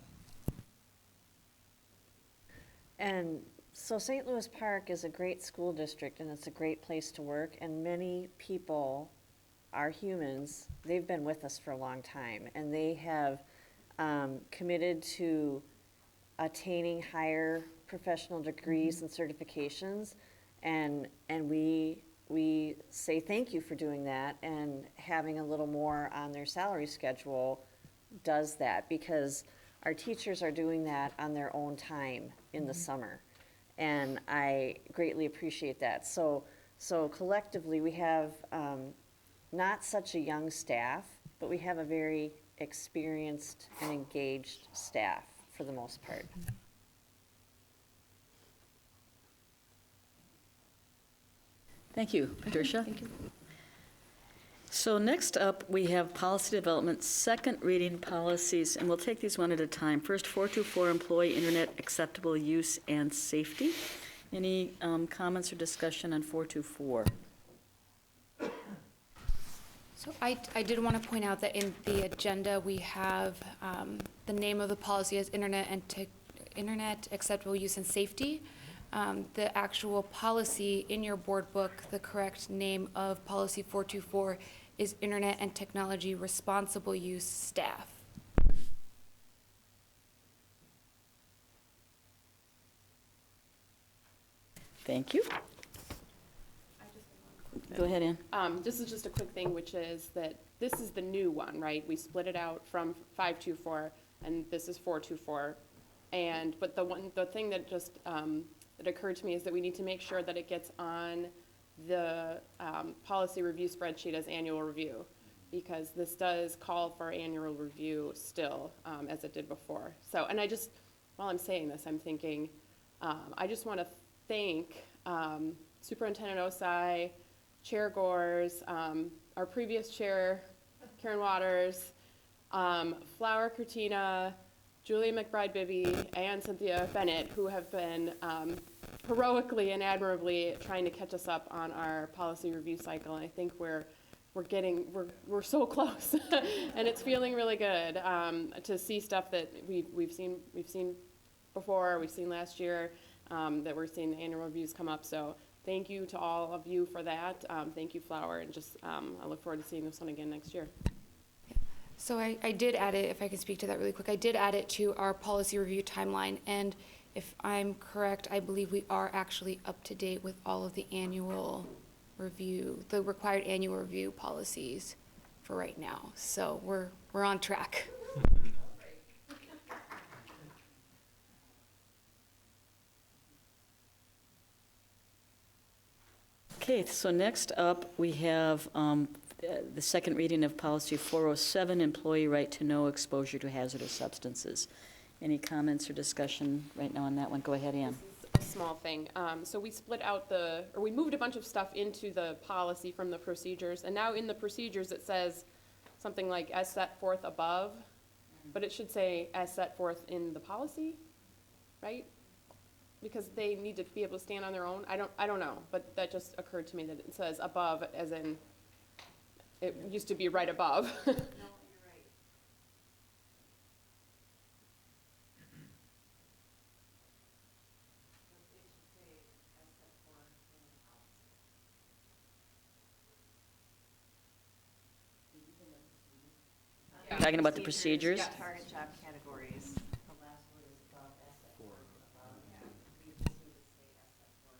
And so St. Louis Park is a great school district, and it's a great place to work, and many people are humans. They've been with us for a long time, and they have committed to attaining higher professional degrees and certifications, and we say thank you for doing that, and having a little more on their salary schedule does that, because our teachers are doing that on their own time in the summer, and I greatly appreciate that. So collectively, we have not such a young staff, but we have a very experienced and engaged staff for the most part.
Thank you, Patricia.
Thank you.
So next up, we have policy development, second reading policies, and we'll take these one at a time. First, 424, employee internet acceptable use and safety. Any comments or discussion on 424?
So I did want to point out that in the agenda, we have the name of the policy as Internet Acceptable Use and Safety. the actual policy in your board book, the correct name of policy 424 is Internet and Technology Responsible Use Staff.
Thank you. Go ahead, Ann.
This is just a quick thing, which is that this is the new one, right? We split it out from 524, and this is 424. But the thing that just that occurred to me is that we need to make sure that it gets on the policy review spreadsheet as annual review, because this does call for annual review still, as it did before. So, and while I'm saying this, I'm thinking, I just want to thank Superintendent Osai, Chair Gores, our previous chair, Karen Waters, Flower Cortina, Julia McBride-Bibby, and Cynthia Bennett, who have been heroically and admirably trying to catch us up on our policy review cycle. And I think we're so close, and it's feeling really good to see stuff that we've seen before, we've seen last year, that we're seeing the annual reviews come up. So thank you to all of you for that. Thank you, Flower, and just I look forward to seeing this one again next year.
So I did add it, if I can speak to that really quick, I did add it to our policy review timeline, and if I'm correct, I believe we are actually up to date with all of the annual review, the required annual review policies for right now. So we're on track.
Okay, so next up, we have the second reading of policy 407, employee right to know exposure to hazardous substances. Any comments or discussion right now on that one? Go ahead, Ann.
A small thing. So we split out we moved a bunch of stuff into the policy from the procedures, and now in the procedures it says something like as set forth above, but it should say as set forth in the policy, right? Because they need to be able to stand on their own. I don't know, but that just occurred to me that it says above as in it used to be right above.
Talking about the procedures?
Yeah, target job categories. The last word is above, asset for, above, yeah. We just need to say asset for.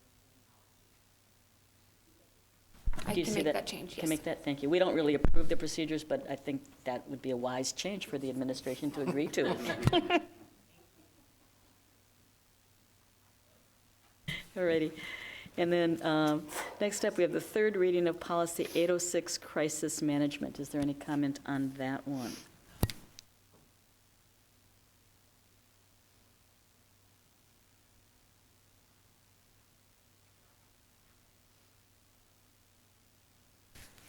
I
Do you
can
see
make that change,
Can
yes.
make that, thank you. We don't really approve the procedures, but I think that would be a wise change for the administration to agree to. Alrighty. And then next up, we have the third reading of policy 806, crisis management. Is there any comment on that one?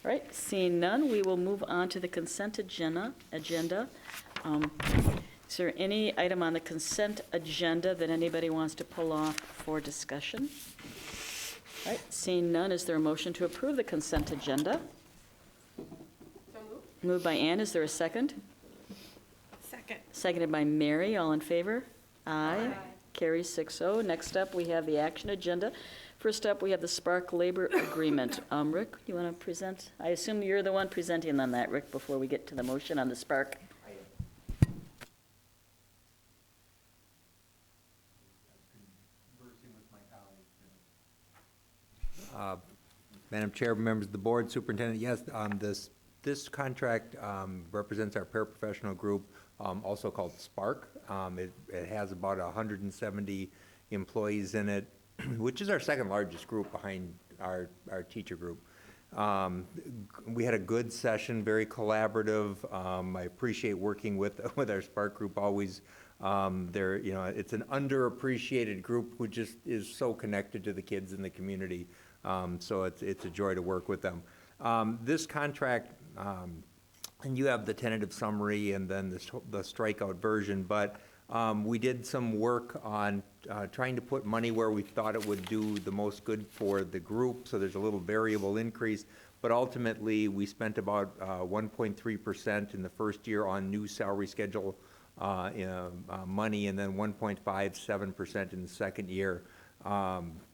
All right, seeing none, we will move on to the consent agenda. Is there any item on the consent agenda that anybody wants to pull off for discussion? All right, seeing none, is there a motion to approve the consent agenda?
So moved.
Moved by Ann, is there a second?
Second.
Seconded by Mary, all in favor? Aye. Carries 6-0. Next up, we have the action agenda. First up, we have the Spark Labor Agreement. Rick, you want to present? I assume you're the one presenting on that, Rick, before we get to the motion on the Spark.
Madam Chair, members of the board, Superintendent, yes, this contract represents our paraprofessional group, also called Spark. It has about 170 employees in it, which is our second largest group behind our teacher group. We had a good session, very collaborative. I appreciate working with our Spark group always. It's an underappreciated group who just is so connected to the kids in the community. So it's a joy to work with them. This contract, and you have the tentative summary and then the strikeout version, but we did some work on trying to put money where we thought it would do the most good for the group, so there's a little variable increase, but ultimately we spent about 1.3% in the first year on new salary schedule money, and then 1.57% in the second year.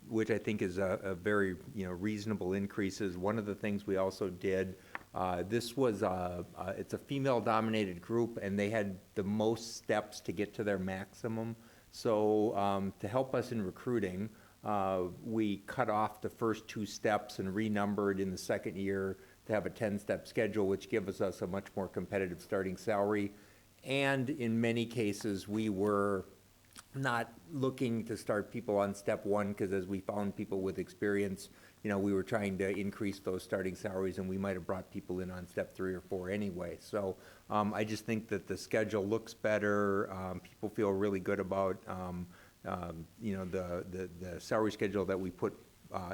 which I think is a very, reasonable increases. One of the things we also did, this was, it's a female-dominated group, and they had the most steps to get to their maximum. So to help us in recruiting, we cut off the first 2 steps and renumbered in the second year to have a 10-step schedule, which gives us a much more competitive starting salary. And in many cases, we were not looking to start people on step 1, because as we found people with experience, we were trying to increase those starting salaries, and we might have brought people in on step 3 or 4 anyway. So I just think that the schedule looks better. People feel really good about the salary schedule that we put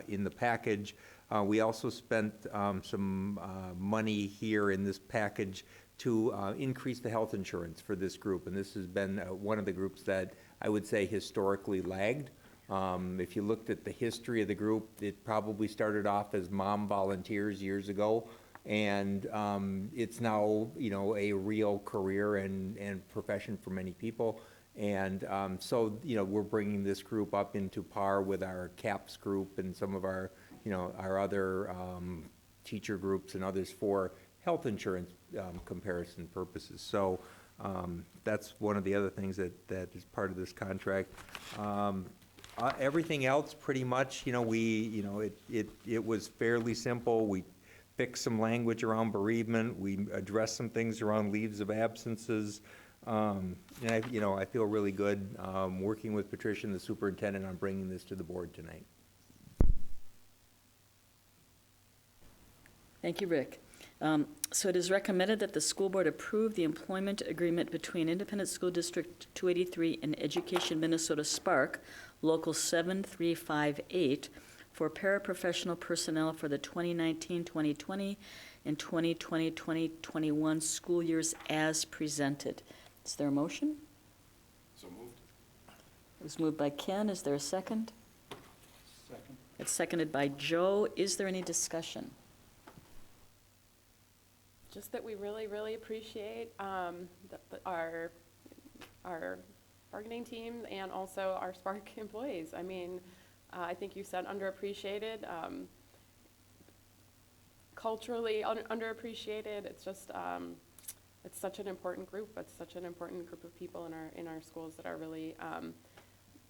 in the package. We also spent some money here in this package to increase the health insurance for this group, and this has been one of the groups that I would say historically lagged. If you looked at the history of the group, it probably started off as mom volunteers years ago, and it's now a real career and profession for many people. And so we're bringing this group up into par with our CAPS group and some of our our other teacher groups and others for health insurance comparison purposes. So that's one of the other things that is part of this contract. Everything else, pretty much, it was fairly simple. We fixed some language around bereavement. We addressed some things around leaves of absences. And I feel really good working with Patricia and the superintendent on bringing this to the board tonight.
Thank you, Rick. So it is recommended that the school board approve the employment agreement between Independent School District 283 and Education Minnesota Spark, Local 7358, for paraprofessional personnel for the 2019-2020 and 2020-2021 school years as presented. Is there a motion?
So moved.
It was moved by Ken. Is there a second?
Second.
It's seconded by Joe. Is there any discussion?
Just that we really, really appreciate our bargaining team and also our Spark employees. I mean, I think you said underappreciated, culturally underappreciated. It's just, it's such an important group. It's such an important group of people in our schools that are really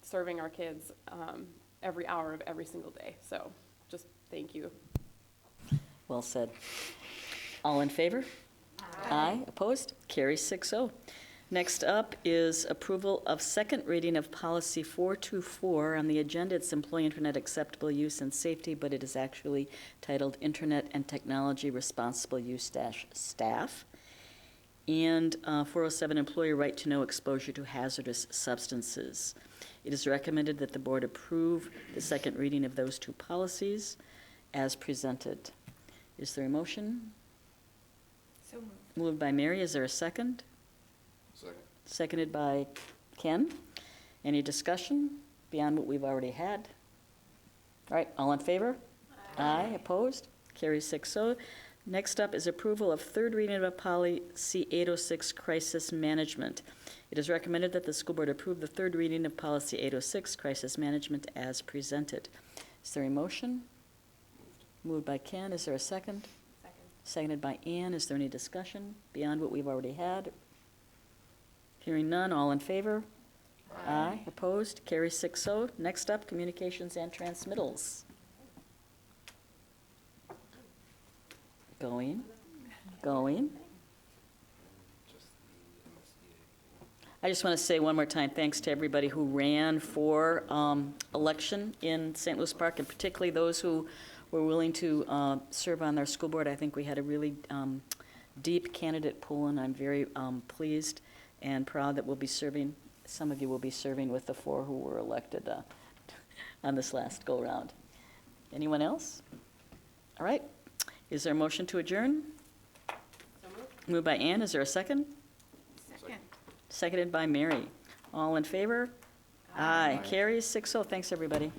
serving our kids every hour of every single day. So just thank you.
Well said. All in favor? Aye. Opposed? Carries 6-0. Next up is approval of second reading of policy 424. On the agenda, it's employee internet acceptable use and safety, but it is actually titled Internet and Technology Responsible Use - Staff. And 407, employee right to know exposure to hazardous substances. It is recommended that the board approve the second reading of those 2 policies as presented. Is there a motion?
So moved.
Moved by Mary. Is there a second?
Second.
Seconded by Ken. Any discussion beyond what we've already had? All right, all in favor? Aye. Opposed? Carries 6-0. Next up is approval of third reading of policy 806, crisis management. It is recommended that the school board approve the third reading of policy 806, crisis management, as presented. Is there a motion? Moved by Ken. Is there a second?
Second.
Seconded by Ann. Is there any discussion beyond what we've already had? Hearing none, all in favor? Aye. Opposed? Carries 6-0. Next up, communications and transmittals. Going. I just want to say one more time, thanks to everybody who ran for election in St. Louis Park, and particularly those who were willing to serve on our school board. I think we had a really deep candidate pool, and I'm very pleased and proud that we'll be serving, some of you will be serving with the 4 who were elected on this last go-round. Anyone else? All right. Is there a motion to adjourn?
So moved.
Moved by Ann. Is there a second?
Second.
Seconded by Mary. All in favor? Aye. Carries 6-0. Thanks, everybody.